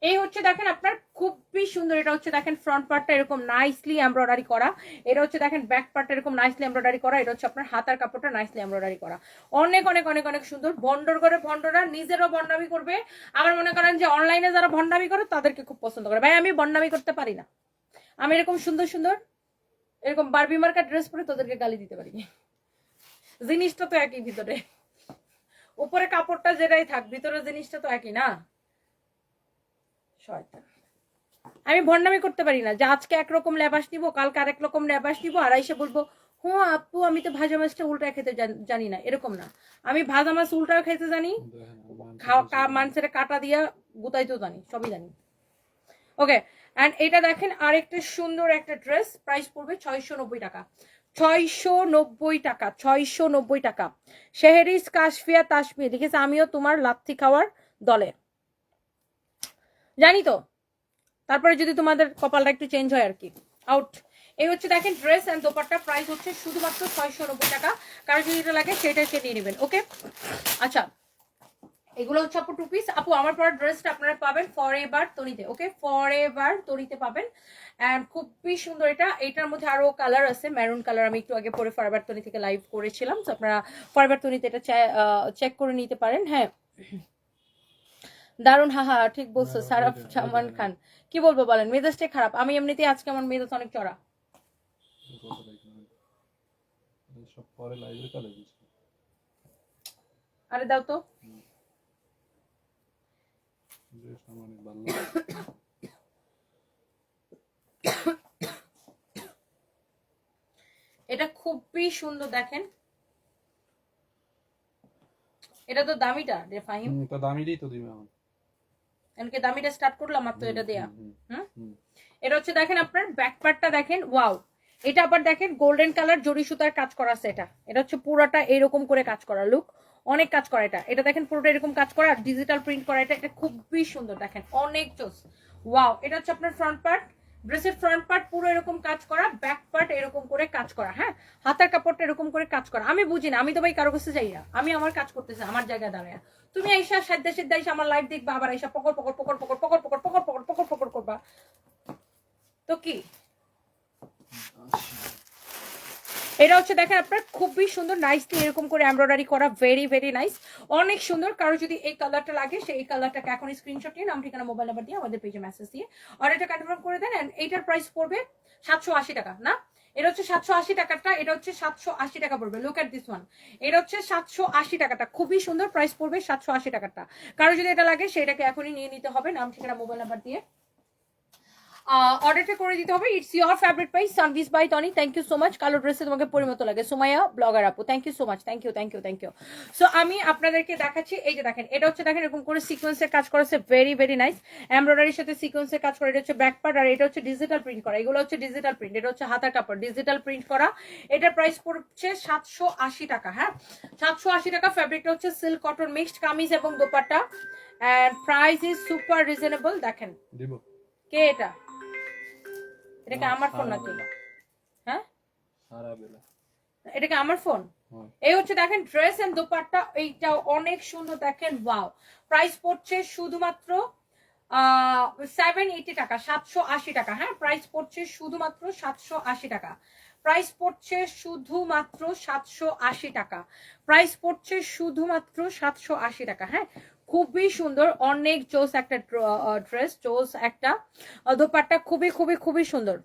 এই হচ্ছে দেখেন আপনার খুবই সুন্দর। এটা হচ্ছে দেখেন ফ্রন্ট পার্টটা এরকম নাইসলি এমব্রয়ডারি করা, এটা হচ্ছে দেখেন ব্যাক পার্টটা এরকম নাইসলি এমব্রয়ডারি করা, এটা হচ্ছে আপনার হাতার কাপড়টা নাইসলি এমব্রয়ডারি করা, অনেক অনেক অনেক অনেক সুন্দর। ভন্ডর করে ভন্ডরা নিজেরও ভন্ডামি করবে, আবার মনে করেন যে অনলাইনে যারা ভন্ডামি করে তাদেরকে খুব পছন্দ করে। ভাই আমি ভন্ডামি করতে পারি না, আমি এরকম সুন্দর সুন্দর এরকম বারবি মার্কা ড্রেস পরে তোদেরকে গালি দিতে পারি। জিনিসটা তো একই, ভিতরে উপরে কাপড়টা যেটাই থাক ভিতরে জিনিসটা তো একই না। শয়তান, আমি ভন্ডামি করতে পারি না যে আজকে একরকম লেবাস নিবো, কালকে আরেক রকম লেবাস নিবো, আর এসে বলবো হ্যাঁ আপু আমি তো ভাজা মাছটা উল্টা খেতে জানি না, এরকম না। আমি ভাজা মাছ উল্টা খেতে জানি, মাংসের কাটা দিয়া গুতাইতেও জানি, সবই জানি। ওকে, এন্ড এটা দেখেন আরেকটা সুন্দর একটা ড্রেস, প্রাইস পড়বে 690 টাকা। 690 টাকা, 690 টাকা। শেহরিজ কাশফিয়া তাসমি লিখেছে আমিও তোমার লাথি খাওয়ার দলে, জানি তো। তারপরে যদি তোমাদের কপালটা একটু চেঞ্জ হয় আর কি, আউট। এই হচ্ছে দেখেন ড্রেস এন্ড দোপাট্টা, প্রাইস হচ্ছে শুধুমাত্র 690 টাকা। কারো যদি এটা লাগে সেটা সে নিয়ে নেবেন। ওকে আচ্ছা, এগুলো হচ্ছে আপু টু পিস। আপু আমার পর ড্রেসটা আপনারা পাবেন ফরএভার তনিতে। ওকে ফরএভার তনিতে পাবেন, এন্ড খুবই সুন্দর। এটার মধ্যে আরো কালার আছে, মেরুন কালার, আমি একটু আগে পরে ফরএভার তনি থেকে লাইভ করেছিলাম, তো আপনারা ফরএভার তনিতে এটা চেক করে নিতে পারেন। হ্যাঁ দারুন, হাহা ঠিক বলছো সারাফ সালমান খান। কি বলবো বলেন, মেজাজটাই খারাপ। আমি এমনিতেই আজকে আমার মেজাজ অনেক চড়া। আরে দাও তো, এটা খুবই সুন্দর দেখেন, এটা তো দামিটা রে ফাহিম, তো দামিটাই তো দিবে আমার। এনকে দামিটা স্টার্ট করলাম মাত্র এটা দেয়া। হুম, হুম। এটা হচ্ছে দেখেন আপনার ব্যাক পার্টটা দেখেন, ওয়াও। এটা আবার দেখেন গোল্ডেন কালার জরি সুতার কাজ করা আছে। এটা হচ্ছে পুরোটা এরকম করে কাজ করা, লুক অনেক কাজ করা। এটা দেখেন পুরোটা এরকম কাজ করা, ডিজিটাল প্রিন্ট করা। এটা খুবই সুন্দর, দেখেন অনেক জোস, ওয়াও। এটা হচ্ছে আপনার ফ্রন্ট পার্ট, ড্রেসের ফ্রন্ট পার্ট পুরো এরকম কাজ করা, ব্যাক পার্ট এরকম করে কাজ করা। হ্যাঁ, হাতার কাপড়টা এরকম করে কাজ করা। আমি বুঝি না, আমি তো ভাই কারো কাছে যাই না, আমি আমার কাজ করতেছি আমার জায়গায় দাঁড়ায়। তুমি আইসা সাদ্দা সিদ্ধা এসে আমার লাইভ দেখবা, আবার আইসা পকর পকর পকর পকর পকর পকর পকর পকর পকর পকর করবা, তো কি? এটা হচ্ছে দেখেন আপনার খুবই সুন্দর, নাইসলি এরকম করে এমব্রয়ডারি করা, ভেরি ভেরি নাইস, অনেক সুন্দর। কারো যদি এই কালারটা লাগে সে এই কালারটাকে এখন স্ক্রিনশট নিয়ে নাম ঠিকানা মোবাইল নাম্বার দিয়ে আমাদের পেজে মেসেজ দিয়ে অর্ডারটা কনফার্ম করে দেন। এন্ড এইটার প্রাইস পড়বে 780 টাকা না, এটা হচ্ছে 780 টাকাটা, এটা হচ্ছে 780 টাকা পড়বে। লুক এট দিস ওয়ান, এটা হচ্ছে 780 টাকাটা, খুবই সুন্দর, প্রাইস পড়বে 780 টাকাটা। কারো যদি এটা লাগে সেটাকে এখনই নিয়ে নিতে হবে নাম ঠিকানা মোবাইল নাম্বার দিয়ে অর্ডারটা করে দিতে হবে। It's your favourite price, service by Tony. Thank you so much. কালো ড্রেসে তোমাকে পরিমতো লাগে, সুমাইয়া ব্লগার আপু, thank you so much, thank you thank you thank you. So আমি আপনাদেরকে দেখাচ্ছি, এই যে দেখেন, এটা হচ্ছে দেখেন এরকম করে সিকোয়েন্সের কাজ করেছে, ভেরি ভেরি নাইস, এমব্রয়ডারির সাথে সিকোয়েন্সের কাজ করা। এটা হচ্ছে ব্যাক পার্ট, আর এটা হচ্ছে ডিজিটাল প্রিন্ট করা। এগুলো হচ্ছে ডিজিটাল প্রিন্ট, এটা হচ্ছে হাতার কাপড় ডিজিটাল প্রিন্ট করা। এটার প্রাইস পড়ছে 780 টাকা। হ্যাঁ, 780 টাকা। ফ্যাব্রিকটা হচ্ছে সিল্ক কটন মিক্সড, কামিজ এবং dupatta, and price is super reasonable. দেখেন দিব কে এটা, এটা কি আমার ফোন নাকি? হ্যাঁ, সারা বেলা এটা কি আমার ফোন? এই হচ্ছে দেখেন ড্রেস এন্ড দোপাট্টা, এইটাও অনেক সুন্দর, দেখেন ওয়াও। প্রাইস পড়ছে শুধুমাত্র 780 টাকা, 780 টাকা। হ্যাঁ, প্রাইস পড়ছে শুধুমাত্র 780 টাকা, প্রাইস পড়ছে শুধুমাত্র 780 টাকা, প্রাইস পড়ছে শুধুমাত্র 780 টাকা। হ্যাঁ, খুবই সুন্দর, অনেক জোস একটা ড্রেস, জোস একটা দোপাট্টা, খুবই খুবই খুবই সুন্দর।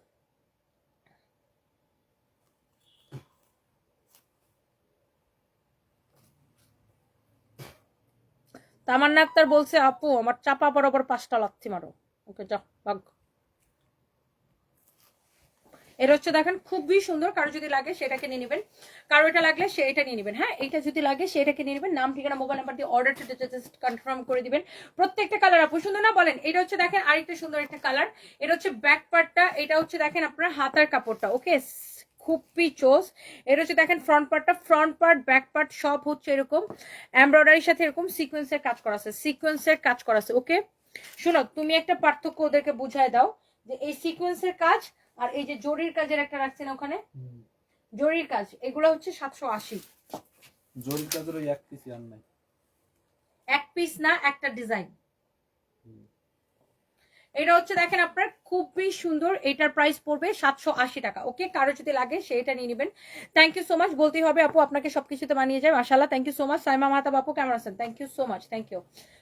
তামান্না আক্তার বলছে আপু আমার চাপা বরাবর 5টা লাথি মারো। ওকে যা ভাগ। এটা হচ্ছে দেখেন খুবই সুন্দর, কারো যদি লাগে সেটাকে নিয়ে নেবেন, কারো এটা লাগলে সেটা নিয়ে নেবেন। হ্যাঁ, এটা যদি লাগে সেটাকে নিয়ে নেবেন, নাম ঠিকানা মোবাইল নাম্বার দিয়ে অর্ডারটা জাস্ট কনফার্ম করে দিবেন। প্রত্যেকটা কালার আপু সুন্দর না বলেন? এটা হচ্ছে দেখেন আরেকটা সুন্দর একটা কালার, এটা হচ্ছে ব্যাক পার্টটা, এটা হচ্ছে দেখেন আপনার হাতার কাপড়টা। ওকে, খুবই চোস। এটা হচ্ছে দেখেন ফ্রন্ট পার্টটা, ফ্রন্ট পার্ট ব্যাক পার্ট সব হচ্ছে এরকম এমব্রয়ডারির সাথে এরকম সিকোয়েন্সের কাজ করা আছে, সিকোয়েন্সের কাজ করা আছে। ওকে, শোনো তুমি একটা পার্থক্য ওদেরকে বুঝায় দাও যে এই সিকোয়েন্সের কাজ আর এই যে জরির কাজের একটা রাখছেন ওখানে, জরির কাজ, এগুলো হচ্ছে 780। জরির কাজের ওই এক পিস আর নাই, এক পিস না, একটা ডিজাইন। এটা হচ্ছে দেখেন আপনার খুবই সুন্দর, এটার প্রাইস পড়বে 780 টাকা। ওকে, কারো যদি লাগে সেটা নিয়ে নেবেন। থ্যাংক ইউ সো মাচ, বলতেই হবে আপু আপনাকে সবকিছুতে মানিয়ে যায় মাশাআল্লাহ। Thank you so much. Saima Mahtab আপু কেমন আছেন? Thank you so much, thank you.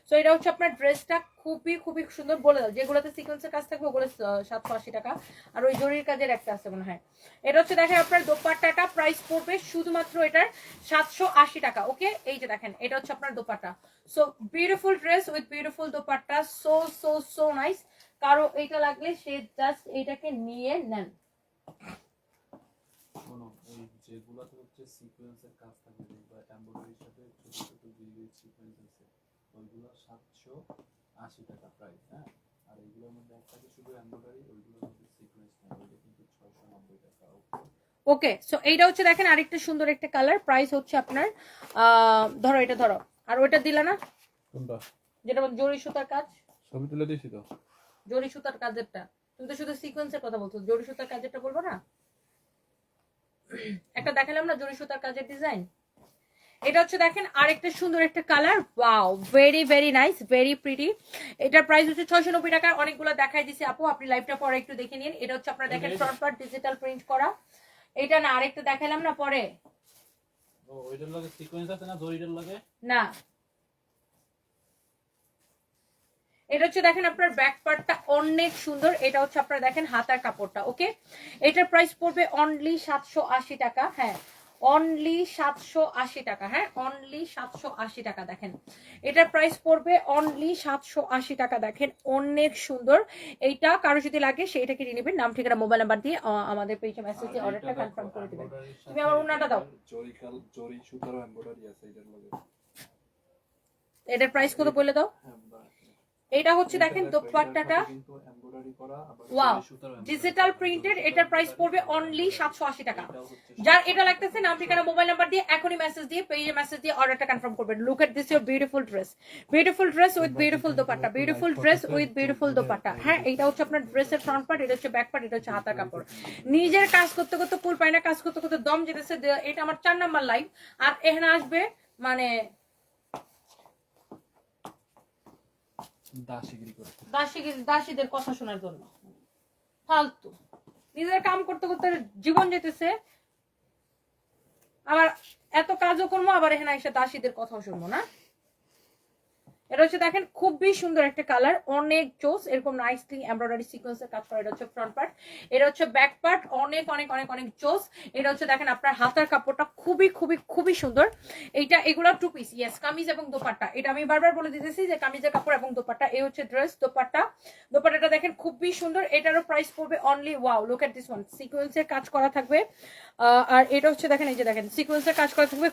So এটা হচ্ছে আপনার ড্রেসটা খুবই খুবই সুন্দর, বলে দাও যেগুলোতে সিকোয়েন্সের কাজ থাকবে ওগুলো 780 টাকা, আর ওই জরির কাজের একটা আছে মনে হয়। এটা হচ্ছে দেখেন আপনার দোপাট্টাটা প্রাইস পড়বে শুধুমাত্র এটার 780 টাকা। ওকে, এই যে দেখেন এটা হচ্ছে আপনার dupatta. So beautiful dress with beautiful dupatta, so so so nice. কারো এইটা লাগলে সে জাস্ট এইটাকে নিয়ে নেন। শোনো, এই যেগুলোতে হচ্ছে সিকোয়েন্সের কাজ থাকে, যেগুলো এমব্রয়ডারির সাথে ছোট ছোট জিগের সিকোয়েন্স আছে, ওইগুলো 780 টাকা প্রাইস। হ্যাঁ, আর এইগুলোর মধ্যে একটাকে শুধু এমব্রয়ডারি, ওইগুলোর মধ্যে সিকোয়েন্স নেই, ওইটা কিন্তু 690 টাকা। ওকে, সো এইটা হচ্ছে দেখেন আরেকটা সুন্দর একটা কালার, প্রাইস হচ্ছে আপনার ধরো এটা ধরো, আর ওইটা দিলা না কোনটা? যেটা জরি সুতার কাজ, ছবি তুলে দিয়েছি তো। জরি সুতার কাজেরটা, তুমি তো শুধু সিকোয়েন্সের কথা বলছো, জরি সুতার কাজেরটা বলবো না? একটা দেখালাম না জরি সুতার কাজের ডিজাইন। এটা হচ্ছে দেখেন আরেকটা সুন্দর একটা colour, wow, very very nice, very pretty. এটার প্রাইস হচ্ছে 690 টাকা। অনেকগুলো দেখাই দিছি আপু, আপনি লাইভটা পরে একটু দেখে নিন। এটা হচ্ছে আপনারা দেখেন ফ্রন্ট পার্ট ডিজিটাল প্রিন্ট করা। এটা না, আরেকটা দেখালাম না পরে, ও ওইটার লগে সিকোয়েন্স আছে না, জরিটার লগে না। এটা হচ্ছে দেখেন আপনার ব্যাক পার্টটা অনেক সুন্দর, এটা হচ্ছে আপনারা দেখেন হাতার কাপড়টা। ওকে, এটার প্রাইস পড়বে অনলি 780 টাকা। হ্যাঁ, অনলি 780 টাকা। হ্যাঁ, অনলি 780 টাকা। দেখেন এটার প্রাইস পড়বে অনলি 780 টাকা। দেখেন অনেক সুন্দর। এইটা কারো যদি লাগে সেইটাকে নিয়ে নেবেন, নাম ঠিকানা মোবাইল নাম্বার দিয়ে আমাদের পেজে মেসেজ দিয়ে অর্ডারটা কনফার্ম করে দিবেন। তুমি আমার উন্নাটা দাও। জরি সুতারও এমব্রয়ডারি আছে এটার লগে। এটার প্রাইস কত বলে দাও? হ্যাঁ এটা হচ্ছে দেখেন দোপাট্টাটা, কিন্তু এমব্রয়ডারি করা আবার ওয়াও সুতার ডিজিটাল প্রিন্টেড। এটার প্রাইস পড়বে অনলি 780 টাকা। যার এটা লাগতেছে নাম ঠিকানা মোবাইল নাম্বার দিয়ে এখনই মেসেজ দিয়ে পেজে মেসেজ দিয়ে অর্ডারটা কনফার্ম করবেন। Look at this your beautiful dress, beautiful dress with beautiful dupatta, beautiful dress with beautiful dupatta. হ্যাঁ এটা হচ্ছে আপনার ড্রেসের ফ্রন্ট পার্ট, এটা হচ্ছে ব্যাক পার্ট, এটা হচ্ছে হাতার কাপড়। নিজের কাজ করতে করতে ফুল পায় না, কাজ করতে করতে দম যেতেছে। এটা আমার 4 নাম্বার লাইভ। আর এখানে আসবে মানে দাসীদের কথা শোনার জন্য ফালতু। নিজের কাম করতে করতে জীবন যেতেছে, আবার এত কাজও করবো, আবার এখানে এসে দাসীদের কথাও শুনবো না। এটা হচ্ছে দেখেন খুবই সুন্দর একটা কালার, অনেক জোস, এরকম নাইসলি এমব্রয়ডারি সিকোয়েন্সের কাজ করা। এটা হচ্ছে ফ্রন্ট পার্ট, এটা হচ্ছে ব্যাক পার্ট, অনেক অনেক অনেক অনেক জোস। এটা হচ্ছে দেখেন আপনার হাতার কাপড়টা খুবই খুবই খুবই সুন্দর। এইটা এগুলো টু পিস, ইয়েস কামিজ এবং দোপাট্টা। এটা আমি বারবার বলে দিতেছি যে কামিজের কাপড় এবং দোপাট্টা। এই হচ্ছে ড্রেস, দোপাট্টা, দোপাট্টাটা দেখেন খুবই সুন্দর। এটারও প্রাইস পড়বে only, wow look at this one, সিকোয়েন্সের কাজ করা থাকবে। আর এটা হচ্ছে দেখেন, এই যে দেখেন সিকোয়েন্সের কাজ করা থাকবে,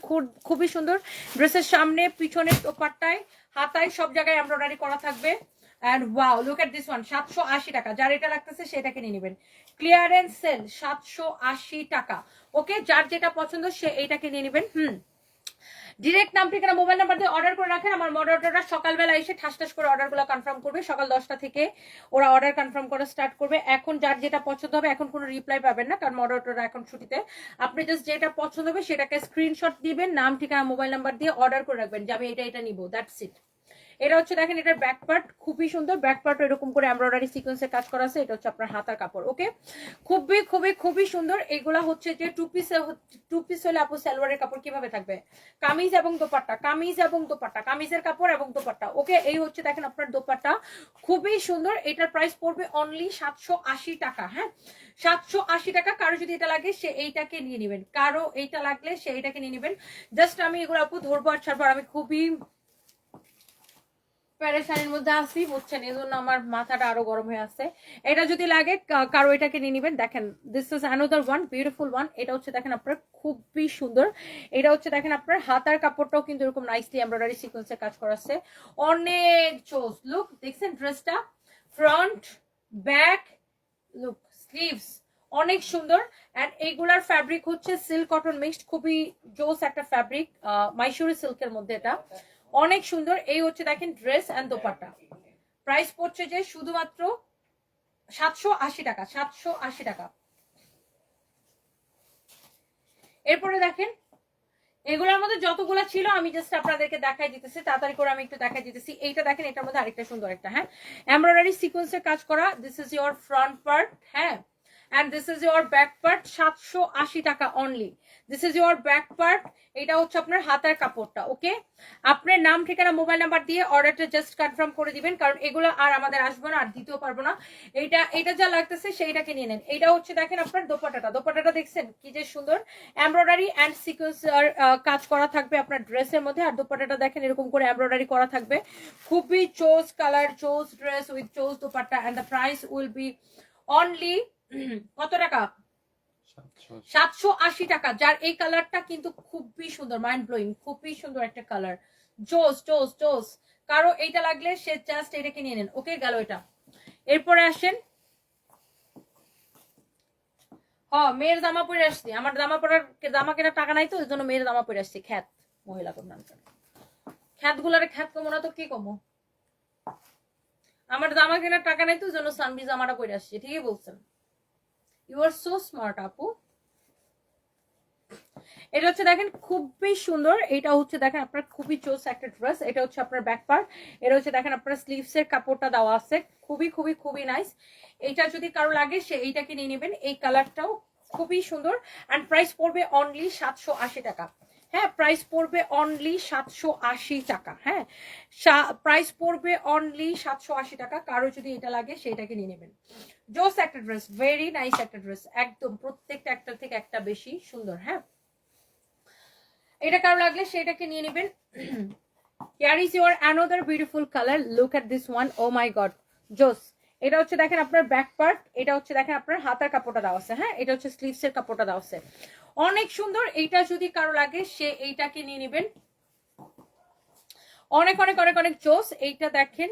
খুবই সুন্দর। ড্রেসের সামনে পিছনে দোপাট্টায় হাতায় সব জায়গায় এমব্রয়ডারি করা থাকবে। And wow look at this one, 780 টাকা। যার এটা লাগতেছে সেটাকে নিয়ে নেবেন, ক্লিয়ারেন্স সেল 780 টাকা। ওকে, যার যেটা পছন্দ সে এইটাকে নিয়ে নেবেন। ডিরেক্ট নাম ঠিকানা মোবাইল নাম্বার দিয়ে অর্ডার করে রাখেন। আমার মডারেটররা সকালবেলা এসে ঠাস ঠাস করে অর্ডারগুলো কনফার্ম করবে। সকাল 10টা থেকে ওরা অর্ডার কনফার্ম করা স্টার্ট করবে। এখন যার যেটা পছন্দ হবে, এখন কোনো রিপ্লাই পাবেন না কারণ মডারেটররা এখন ছুটিতে। আপনি জাস্ট যেটা পছন্দ হবে সেটাকে স্ক্রিনশট দিবেন, নাম ঠিকানা মোবাইল নাম্বার দিয়ে অর্ডার করে রাখবেন যে আমি এটা নিব, দ্যাটস ইট। এটা হচ্ছে দেখেন এটার ব্যাক পার্ট খুবই সুন্দর, ব্যাক পার্ট এরকম করে এমব্রয়ডারি সিকোয়েন্সের কাজ করা আছে। এটা হচ্ছে আপনার হাতার কাপড়। ওকে, খুবই খুবই খুবই সুন্দর। এগুলা হচ্ছে যে টু পিস হলে আপু সালোয়ারের কাপড় কিভাবে থাকবে, কামিজ এবং দোপাট্টা, কামিজ এবং দোপাট্টা, কামিজের কাপড় এবং দোপাট্টা। ওকে, এই হচ্ছে দেখেন আপনার দোপাট্টা খুবই সুন্দর। এটার প্রাইস পড়বে অনলি 780 টাকা। হ্যাঁ 780 টাকা। কারো যদি এটা লাগে সে এইটাকে নিয়ে নেবেন, কারো এইটা লাগলে সে এইটাকে নিয়ে নেবেন। জাস্ট আমি এগুলো আপু ধরবো আর ছাড়বো, আমি খুবই প্যারেশানির মধ্যে আসি বুঝছেন, এই জন্য আমার মাথাটা আরো গরম হয়ে আছে। এটা যদি লাগে কারো এটাকে নিয়ে নিবেন। দেখেন this is another one beautiful one. এটা হচ্ছে দেখেন আপনার খুবই সুন্দর। এটা হচ্ছে দেখেন আপনার হাতার কাপড়টাও কিন্তু এরকম নাইসলি এমব্রয়ডারি সিকোয়েন্সের কাজ করা আছে, অনেক চোস। লুক দেখছেন ড্রেসটা, ফ্রন্ট ব্যাক লুক, স্লিভস অনেক সুন্দর। এন্ড এইগুলার ফ্যাব্রিক হচ্ছে সিল্ক কটন মিক্সড, খুবই জোস একটা ফ্যাব্রিক, মাইসুরি সিল্কের মধ্যে। এটা অনেক সুন্দর। এই হচ্ছে দেখেন ড্রেস এন্ড দোপাট্টা। প্রাইস পড়ছে যে শুধুমাত্র 780 টাকা, 780 টাকা। এরপরে দেখেন এগুলোর মধ্যে যতগুলো ছিল আমি জাস্ট আপনাদেরকে দেখাই দিতেছি, তাড়াতাড়ি করে আমি একটু দেখাই দিতেছি। এইটা দেখেন, এটার মধ্যে আরেকটা সুন্দর একটা, হ্যাঁ এমব্রয়ডারি সিকোয়েন্সের কাজ করা। This is your front part, হ্যাঁ and this is your back part, 780 টাকা only. This is your back part, এটা হচ্ছে আপনার হাতার কাপড়টা। ওকে, আপনার নাম ঠিকানা মোবাইল নাম্বার দিয়ে অর্ডারটা জাস্ট কনফার্ম করে দিবেন, কারণ এগুলো আর আমাদের আসবে না, আর দিতেও পারবো না। এটা যা লাগতেছে সেইটাকে নিয়ে নেন। এটা হচ্ছে দেখেন আপনার দোপাট্টাটা, দোপাট্টাটা দেখছেন কি যে সুন্দর, এমব্রয়ডারি অ্যান্ড সিকোয়েন্স কাজ করা থাকবে আপনার ড্রেসের মধ্যে। আর দোপাট্টাটা দেখেন এরকম করে এমব্রয়ডারি করা থাকবে, খুবই choose colour, choose dress with choose dupatta. And the price will be only কত টাকা, 780 টাকা। যার এই কালারটা কিন্তু খুবই সুন্দর, মাইন্ড ব্লোয়িং, খুবই সুন্দর একটা কালার, জোস জোস জোস। কারো এইটা লাগলে সে জাস্ট এটাকে নিয়ে নেন। ওকে গেল এটা। এরপরে আসেন, মেয়ের জামা পরে আসছি, আমার জামা কেনার টাকা নাই তো ওই জন্য মেয়ের জামা পরে আসছি। খ্যাত মহিলা কন্যা, খ্যাত গুলারে খ্যাত কমো না তো কি কমো, আমার জামা কেনার টাকা নাই তো ওই জন্য সানবি জামাটা পরে আসছি। ঠিকই বলছেন, ইউ আর সো স্মার্ট আপু। এটা হচ্ছে দেখেন খুবই সুন্দর। এটা হচ্ছে দেখেন আপনার খুবই চোস একটা ড্রেস। এটা হচ্ছে আপনার ব্যাক পার্ট, এটা হচ্ছে দেখেন আপনার স্লিভস এর কাপড়টা দেওয়া আছে, খুবই খুবই খুবই নাইস। এইটা যদি কারো লাগে সে এইটাকে নিয়ে নেবেন। এই কালারটাও খুবই সুন্দর। অ্যান্ড প্রাইস পড়বে অনলি 780 টাকা। হ্যাঁ প্রাইস পড়বে অনলি 780 টাকা। হ্যাঁ প্রাইস পড়বে অনলি 780 টাকা। কারো যদি এটা লাগে সেটাকে নিয়ে নেবেন। জোস একটা ড্রেস, ভেরি নাইস একটা ড্রেস, একদম প্রত্যেকটা একটা থেকে একটা বেশি সুন্দর। হ্যাঁ এটা কারো লাগলে সেটাকে নিয়ে নেবেন। Here is your another beautiful color. Look at this one. Oh my god, জোস। এটা হচ্ছে দেখেন আপনার ব্যাক পার্ট, এটা হচ্ছে দেখেন আপনার হাতার কাপড়টা দেওয়া আছে, হ্যাঁ এটা হচ্ছে স্লিভস এর কাপড়টা দেওয়া আছে, অনেক সুন্দর। এইটা যদি কারো লাগে সে এইটাকে নিয়ে নেবেন। অনেক অনেক অনেক অনেক জোস। এইটা দেখেন,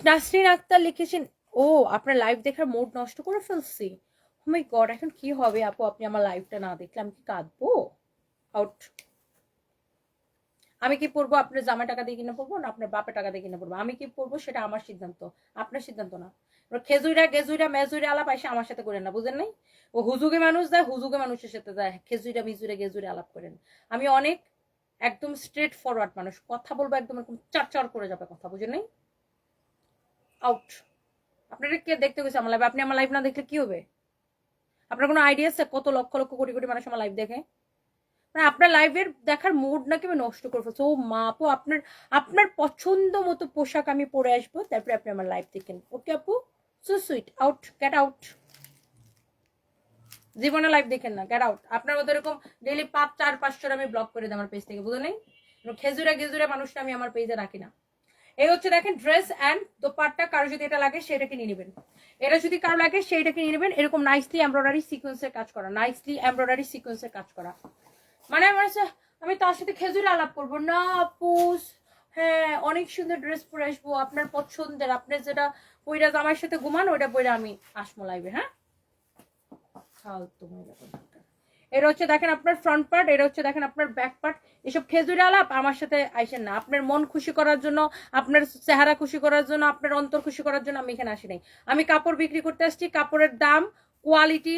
নাসরিন আক্তার লিখেছেন, ও আপনার লাইভ দেখার মুড নষ্ট করে ফেলছি। ও মাই গড, এখন কি হবে আপু আপনি আমার লাইভটা না দেখলে? আমি কি কাঁদবো? আউট। আমি কি পড়বো? আপনার জামা টাকা দিয়ে কিনে পড়বো না আপনার বাপের টাকা দিয়ে কিনে পড়বো? আমি কি পড়বো সেটা আমার সিদ্ধান্ত, আপনার সিদ্ধান্ত না। খেজুরা গেজুরা মেজুরা আলাপ এসে আমার সাথে করেন না, বুঝেন নাই? ও হুজুগে মানুষ দেয়, হুজুগে মানুষের সাথে যায় খেজুরা মিজুরে গেজুরে আলাপ করেন। আমি অনেক একদম স্ট্রেট ফরওয়ার্ড মানুষ, কথা বলবো একদম এরকম চার করে যাবে কথা, বুঝেন নাই? আউট। আপনারা কে দেখতে গেছে আমার লাইভ? আপনি আমার লাইভ না দেখলে কি হবে? আপনার কোনো আইডিয়া আছে কত লক্ষ লক্ষ কোটি কোটি মানুষ আমার লাইভ দেখে? মানে আপনার লাইভের দেখার মুড নাকি আমি নষ্ট করে ফেলছি। ও মা আপু, আপনার আপনার পছন্দ মতো পোশাক আমি পরে আসবো, তারপরে আপনি আমার লাইভ দেখেন। ওকে আপু, so sweet. Out, get out. জীবনে লাইভ দেখেন না, গেট আউট। আপনার মতো এরকম ডেইলি 5-4-500 আমি ব্লক করে দিই আমার পেজ থেকে, বুঝলেন? খেজুরা গেজুরা মানুষটা আমি আমার পেজে রাখি না। এই হচ্ছে দেখেন ড্রেস অ্যান্ড দোপাট্টা। কারো যদি এটা লাগে সেটাকে নিয়ে নেবেন, এটা যদি কারো লাগে সেইটাকে নিয়ে নেবেন। এরকম নাইসলি এমব্রয়ডারি সিকোয়েন্সের কাজ করা, নাইসলি এমব্রয়ডারি সিকোয়েন্সের কাজ করা। মানে আমার আমি তার সাথে খেজুরে আলাপ করবো না আপুস। হ্যাঁ, অনেক সুন্দর ড্রেস পরে আসবো আপনার পছন্দের, আপনার যেটা পইরা জামার সাথে ঘুমান ওইটা পইরা আমি আসমো লাইভে। হ্যাঁ, ফালতু মহিলা। এটা হচ্ছে দেখেন আপনার ফ্রন্ট পার্ট, এটা হচ্ছে দেখেন আপনার ব্যাক পার্ট। এসব খেজুরে আলাপ আমার সাথে আইসেন না। আপনার মন খুশি করার জন্য, আপনার চেহারা খুশি করার জন্য, আপনার অন্তর খুশি করার জন্য আমি এখানে আসি নাই। আমি কাপড় বিক্রি করতে আসছি, কাপড়ের দাম কোয়ালিটি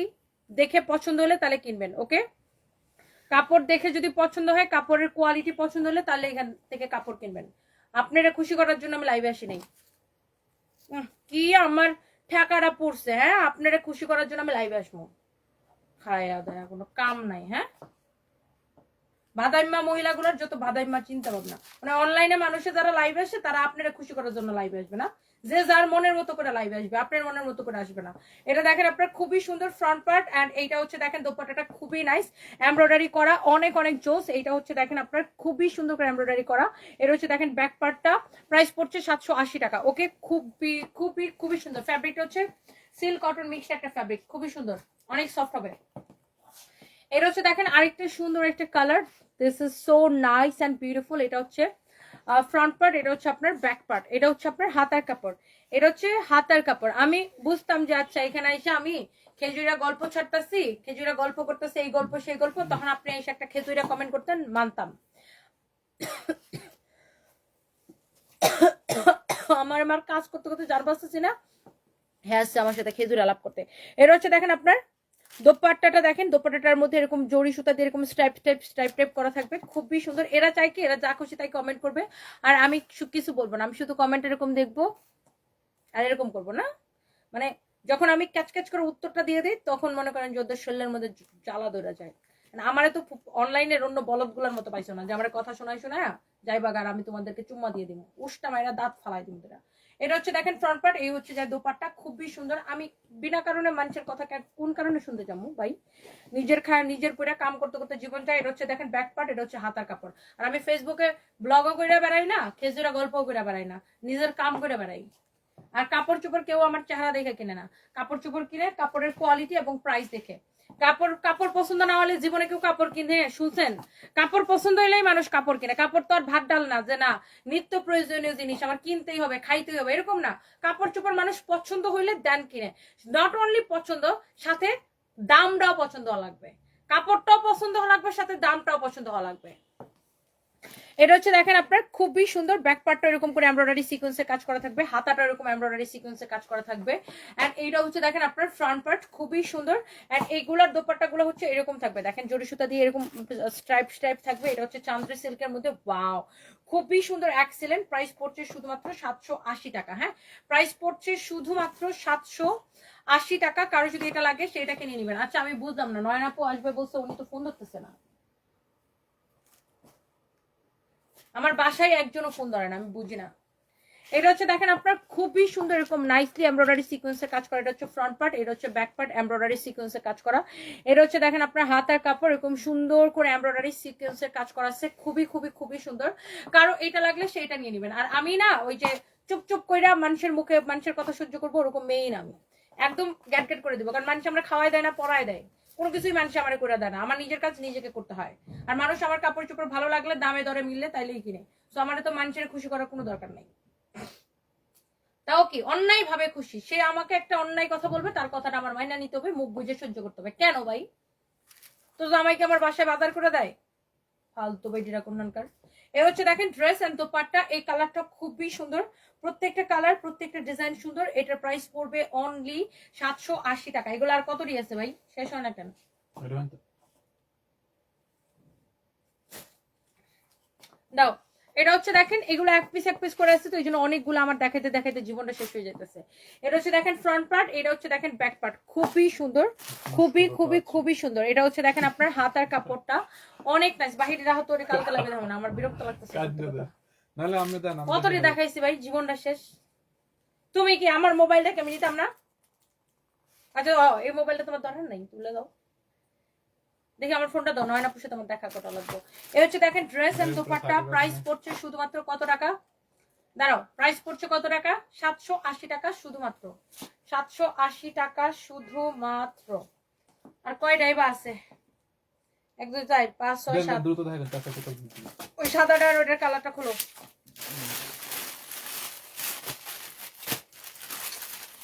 দেখে পছন্দ হলে তাহলে কিনবেন। ওকে, কাপড় দেখে যদি পছন্দ হয়, কাপড়ের কোয়ালিটি পছন্দ হলে তাহলে এখান থেকে কাপড় কিনবেন। আপনারা খুশি করার জন্য আমি লাইভে আসি নাই। কি আমার ঠেকাটা পড়ছে? হ্যাঁ, আপনারা খুশি করার জন্য আমি লাইভে আসবো? খায়া দেয়া কোনো কাম নাই। হ্যাঁ, বাদাইম্মা মহিলাগুলোর যত বাদাইম্মা চিন্তা ভাবনা। মানে অনলাইনে মানুষে যারা লাইভে আসে তারা আপনারা খুশি করার জন্য লাইভে আসবে না, যে যার মনের মতো করে লাইভে আসবে, আপনার মনের মতো করে আসবে না। এটা দেখেন আপনার খুবই সুন্দর ফ্রন্ট পার্ট, এন্ড এইটা হচ্ছে দেখেন দোপাট্টাটা খুবই নাইস, এমব্রয়ডারি করা, অনেক অনেক জোস। এইটা হচ্ছে দেখেন আপনার খুবই সুন্দর করে এমব্রয়ডারি করা। এটা হচ্ছে দেখেন ব্যাক পার্টটা, প্রাইস পড়ছে 780 টাকা। ওকে, খুবই খুবই খুবই সুন্দর। ফ্যাব্রিকটা হচ্ছে সিল্ক কটন মিক্সড একটা ফ্যাব্রিক, খুবই সুন্দর, অনেক সফট হবে। এটা হচ্ছে দেখেন আরেকটা সুন্দর একটা colour, this is so nice and beautiful. এটা হচ্ছে ফ্রন্ট পার্ট, এটা হচ্ছে আপনার ব্যাক পার্ট, এটা হচ্ছে আপনার হাতার কাপড়, এটা হচ্ছে হাতার কাপড়। আমি বুঝতাম যে আচ্ছা এখানে এসে আমি খেজুরা গল্প ছাড়তাছি, খেজুরা গল্প করতেছে, এই গল্প সেই গল্প, তখন আপনি এসে একটা খেজুরা কমেন্ট করতেন, মানতাম। আমার কাজ করতে করতে জান পাচ্ছি না, হ্যাঁ আমার সাথে খেজুর আলাপ করতে। এটা হচ্ছে দেখেন আপনার দোপাট্টাটা, দেখেন দোপাট্টাটার মধ্যে এরকম জড়ি সুতা দিয়ে এরকম স্ট্রাইপ টাইপ করা থাকবে, খুবই সুন্দর। এরা চাই কি, এরা যা খুশি তাই কমেন্ট করবে, আর আমি কিছু বলবো না, আমি শুধু কমেন্ট এরকম দেখবো আর এরকম করবো না। মানে যখন আমি ক্যাচ করে উত্তরটা দিয়ে দিই তখন মনে করেন যে ওদের শরীরের মধ্যে জ্বালা ধরে যায়। আমারে তো অনলাইনের অন্য বলদ গুলার মতো পাইছো না যে আমার কথা শোনায় যাই বাগার আমি তোমাদেরকে চুম্মা দিয়ে দিব, উষ্টা মাইরা দাঁত ফালাই দিব। এটা হচ্ছে দেখেন ফ্রন্ট পার্ট, এই হচ্ছে যে দোপাট্টা, খুবই সুন্দর। আমি বিনা কারণে মানুষের কথা কোন কারণে শুনতে যাবো ভাই? নিজের খায় নিজের পরে কাম করতে করতে জীবন যায়। এটা হচ্ছে দেখেন ব্যাক পার্ট, এটা হচ্ছে হাতার কাপড়। আর আমি ফেসবুকে ব্লগও করে বেড়াই না, খেজুরা গল্পও করে বেড়াই না, নিজের কাম করে বেড়াই। আর কাপড় চোপড় কেউ আমার চেহারা দেখে কিনে না, কাপড় চোপড় কিনে কাপড়ের কোয়ালিটি এবং প্রাইস দেখে। কাপড় পছন্দ না হলে জীবনে কেউ কাপড় কিনে শুনছেন? কাপড় পছন্দ হইলেই মানুষ কাপড় কিনে। কাপড় তো আর ভাত ডাল না যে না নিত্য প্রয়োজনীয় জিনিস আমার কিনতেই হবে খাইতেই হবে, এরকম না। কাপড় চোপড় মানুষ পছন্দ হইলে দেন কিনে। নট অনলি পছন্দ, সাথে দামটাও পছন্দ হওয়া লাগবে। কাপড়টাও পছন্দ হওয়া লাগবে, সাথে দামটাও পছন্দ হওয়া লাগবে। এটা হচ্ছে দেখেন আপনার খুবই সুন্দর, ব্যাক পার্টটা এরকম করে এমব্রয়ডারি সিকোয়েন্সে কাজ করা থাকবে, হাতাটা এরকম এমব্রয়ডারি সিকোয়েন্সে কাজ করা থাকবে। এন্ড এইটা হচ্ছে দেখেন আপনার ফ্রন্ট পার্ট, খুবই সুন্দর। এন্ড এইগুলার দোপাট্টাগুলো হচ্ছে এরকম থাকবে, দেখেন জড়ি সুতা দিয়ে এরকম স্ট্রাইপ থাকবে। এটা হচ্ছে চান্দ্রি সিল্কের মধ্যে, ওয়াও খুবই সুন্দর, এক্সেলেন্ট। প্রাইস পড়ছে শুধুমাত্র 780 টাকা। হ্যাঁ, প্রাইস পড়ছে শুধুমাত্র 780 টাকা। কারো যদি এটা লাগে সেটাকে নিয়ে নেবেন। আচ্ছা আমি বুঝলাম না, নয়ন আপু আসবে বলছে, উনি তো ফোন ধরতেছে না। আমার বাসায় একজনও ফোন ধরে না, আমি বুঝি না। এটা হচ্ছে দেখেন আপনার খুবই সুন্দর এরকম নাইসলি এমব্রয়ডারি সিকোয়েন্সের কাজ করা। এটা হচ্ছে ফ্রন্ট পার্ট, এটা হচ্ছে ব্যাক পার্ট এমব্রয়ডারি সিকোয়েন্সের কাজ করা। এটা হচ্ছে দেখেন আপনার হাতার কাপড় এরকম সুন্দর করে এমব্রয়ডারি সিকোয়েন্সের কাজ করা আছে, খুবই খুবই খুবই সুন্দর। কারো এটা লাগলে সেটা নিয়ে নেবেন। আর আমি না ওই যে চুপ কইরা মানুষের মুখে মানুষের কথা সহ্য করবো ওরকম মেয়েই না আমি, একদম গ্যাট করে দেবো। কারণ মানুষ আমরা খাওয়াই দেয় না, পড়ায় দেয়, কোনো কিছুই মানুষ আমার করে দেয় না, আমার নিজের কাজ নিজেকে করতে হয়। আর মানুষ আমার কাপড় চোপড় ভালো লাগলে দামে দরে মিললে তাইলেই কিনে। তো আমার তো মানুষের খুশি করার কোনো দরকার নাই। তাও কি অন্যায় ভাবে খুশি, সে আমাকে একটা অন্যায় কথা বলবে, তার কথাটা আমার মাইনা নিতে হবে, মুখ বুঝে সহ্য করতে হবে। কেন ভাই? তো জামাইকে আমার বাসায় বাজার করে দেয়? ফালতু বেটিরা কোনখানকার। এ হচ্ছে দেখেন ড্রেস এন্ড দোপাট্টা, এই কালারটা খুবই সুন্দর, প্রত্যেকটা কালার প্রত্যেকটা ডিজাইন সুন্দর। এটার প্রাইস পড়বে অনলি 780 টাকা। এগুলো আর কত আছে ভাই, শেষ হয় না কেন? দাও। এটা হচ্ছে দেখেন এগুলো এক পিস করে আছে, তো এই জন্য অনেকগুলো আমার দেখাতে দেখাতে জীবনটা শেষ হয়ে যেতেছে। এটা হচ্ছে দেখেন ফ্রন্ট পার্ট, এটা হচ্ছে দেখেন ব্যাক পার্ট, খুবই সুন্দর, খুবই খুবই খুবই সুন্দর। এটা হচ্ছে দেখেন আপনার হাত আর কাপড়টা অনেক নাইস। বাহিরে রাখো তো কালকে লাগে যাবে না, আমার বিরক্ত লাগতেছে। নাহলে আমি দেন কতটি দেখাইছি ভাই, জীবনটা শেষ। তুমি কি আমার মোবাইলটাকে আমি নিতাম না? আচ্ছা এই মোবাইলটা তোমার দরকার নাই, তুলে দাও। দেখি আমার ফোনটা দাও, নয়না পুষে তোমার দেখা কটা লাগবে। এই হচ্ছে দেখেন ড্রেস এন্ড দোপাট্টা, প্রাইস পড়ছে শুধুমাত্র কত টাকা? দাঁড়াও, প্রাইস পড়ছে কত টাকা? 780 টাকা শুধুমাত্র, 780 টাকা শুধুমাত্র। আর কয়টাই বা আছে? 1 2 4 5 6 7। দ্রুত দেখেন টাকা কত। ওই সাদাটার ওইটার কালারটা খোলো।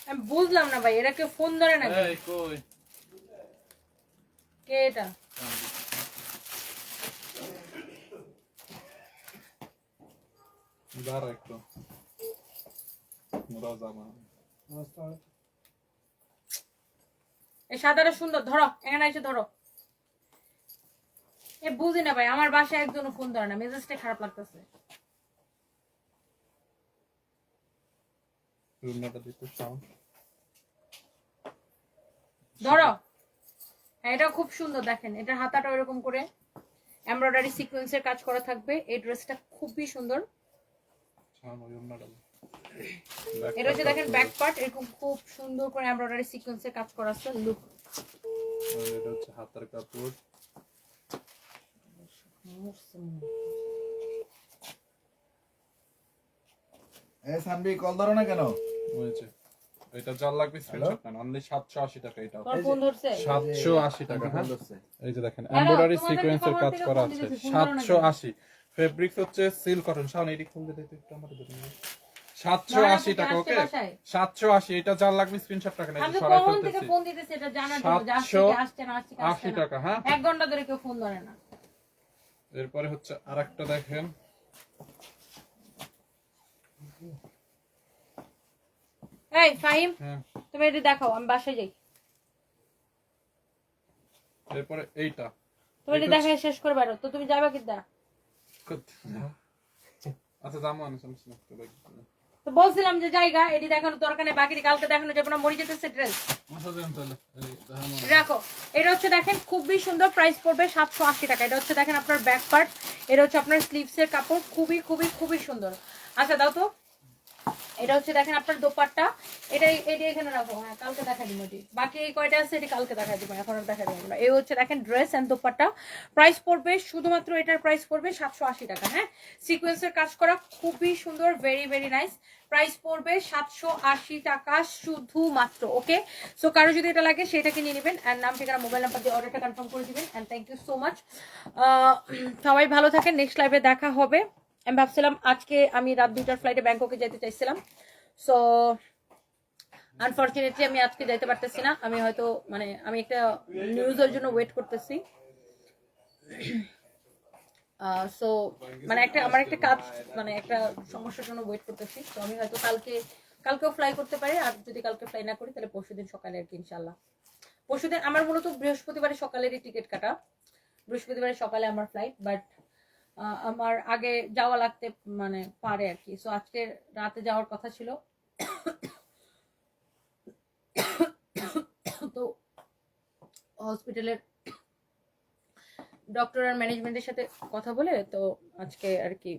আমি বুঝলাম না ভাই, এরা কেউ ফোন ধরে না? এই কই কে এটা? দাঁড়া একটু মোরাজামা। এই সাদাটা সুন্দর, ধরো এখানে এসে ধরো। এ বুঝি না ভাই, আমার বাসায় একজনও ফোন ধরে না, মেজাজটা খারাপ লাগতেছে। রুমটা দিতে সাউন্ড ধরো। হ্যাঁ এটা খুব সুন্দর, দেখেন এটার হাতাটা এরকম করে এমব্রয়ডারি সিকোয়েন্সের কাজ করা থাকবে। এই ড্রেসটা খুবই সুন্দর। এটা হচ্ছে দেখেন ব্যাক পার্ট, এরকম খুব সুন্দর করে এমব্রয়ডারি সিকোয়েন্সের কাজ করা আছে। লুক, এটা হচ্ছে হাতের কাপড়। এই সানবি কল ধরো না কেন? হয়েছে এটা যার লাগবে স্ক্রিনশট নেন, অনলি 780 টাকা। এটা তোর ফোন ধরছে? 780 টাকা। হ্যাঁ ধরছে। এই যে দেখেন হ্যালো, এমব্রয়ডারি তোমাদের সিকোয়েন্সের খবর কাজ থেকে করা ফোন আছে। দিতেছি, ফোন ধরো না কেন? 780 ফেব্রিক্স হচ্ছে সিল্ক কটন। শাওন এটি খুলে দিতে একটু আমাদের জন্য। 780 টাকা। ওকে 780, এটা যার লাগবে স্ক্রিনশট টাকা নেই, আমি সরাই কখন থেকে ফেলতেছি। ফোন দিতেছি এটা জানার জন্য যে আসছে কি আসছে না, আসছে কি আসছে 80 না। টাকা। হ্যাঁ 1 ঘন্টা ধরে কেউ ফোন ধরে না। এরপরে হচ্ছে আরেকটা দেখেন, এই ফাহিম, হ্যাঁ তুমি এটা দেখাও, আমি বাসায় যাই। এরপরে এইটা তুমি এটা দেখাই শেষ করে বেরো, তো তুমি যাবে কিদা? আচ্ছা জামা আনি সমস্যা নেই। তো বলছিলাম যে জায়গা এটি দেখানোর দরকার নেই, বাকি কালকে দেখানো যাবে না, মরে যেতেছে ড্রেস। আচ্ছা দেন তাহলে এই দেখানো। রাখো। এটা হচ্ছে দেখেন খুবই সুন্দর, প্রাইস পড়বে 780 টাকা। এটা হচ্ছে দেখেন আপনার ব্যাক পার্ট, এটা হচ্ছে আপনার স্লিভস এর কাপড়, খুবই খুবই খুবই সুন্দর। আচ্ছা দাও তো। এটা হচ্ছে দেখেন আপনার দোপাট্টা, এটা এখানে রাখো। হ্যাঁ কালকে দেখা দিব এটি, বাকি এই কয়টা আছে এটি কালকে দেখা দিব, এখন আর দেখা দিব না। এই হচ্ছে দেখেন ড্রেস এন্ড দোপাট্টা, প্রাইস পড়বে শুধুমাত্র, এটার প্রাইস পড়বে 780 টাকা। হ্যাঁ সিকোয়েন্সের কাজ করা, খুবই সুন্দর, ভেরি ভেরি নাইস। প্রাইস পড়বে 780 টাকা শুধুমাত্র। ওকে, সো কারো যদি এটা লাগে সেটাকে নিয়ে নেবেন, এন্ড নাম ঠিকানা মোবাইল নাম্বার দিয়ে অর্ডারটা কনফার্ম করে দিবেন। And thank you so much. সবাই ভালো থাকেন, নেক্সট লাইভে দেখা হবে। আমি ভাবছিলাম আজকে আমি রাত 2টার ফ্লাইটে ব্যাংককে যেতে চাইছিলাম, সো আনফরচুনেটলি আমি আজকে যাইতে পারতেছি না। আমি হয়তো মানে আমি একটা নিউজের জন্য ওয়েট করতেছি। সো মানে আমার একটা কাজ, মানে একটা সমস্যার জন্য ওয়েট করতেছি। তো আমি হয়তো কালকেও ফ্লাই করতে পারি, আর যদি কালকে ফ্লাই না করি তাহলে পরশুদিন সকালে আর কি ইনশাল্লাহ। পরশুদিন আমার মূলত বৃহস্পতিবারে সকালেরই টিকিট কাটা, বৃহস্পতিবারে সকালে আমার ফ্লাইট, বাট আমার আগে যাওয়া লাগতে মানে পারে আর কি। সো আজকে রাতে যাওয়ার কথা ছিল, তো হসপিটালের ডক্টর আর ম্যানেজমেন্টের সাথে কথা বলে তো আজকে আর কি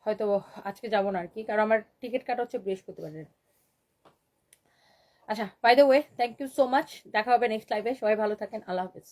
হয়তো আজকে যাব না আর কি, কারণ আমার টিকিট কাটা হচ্ছে বৃহস্পতিবারের। আচ্ছা by the way, thank you so much, দেখা হবে নেক্সট লাইভে। সবাই ভালো থাকেন, আল্লাহ হাফেজ।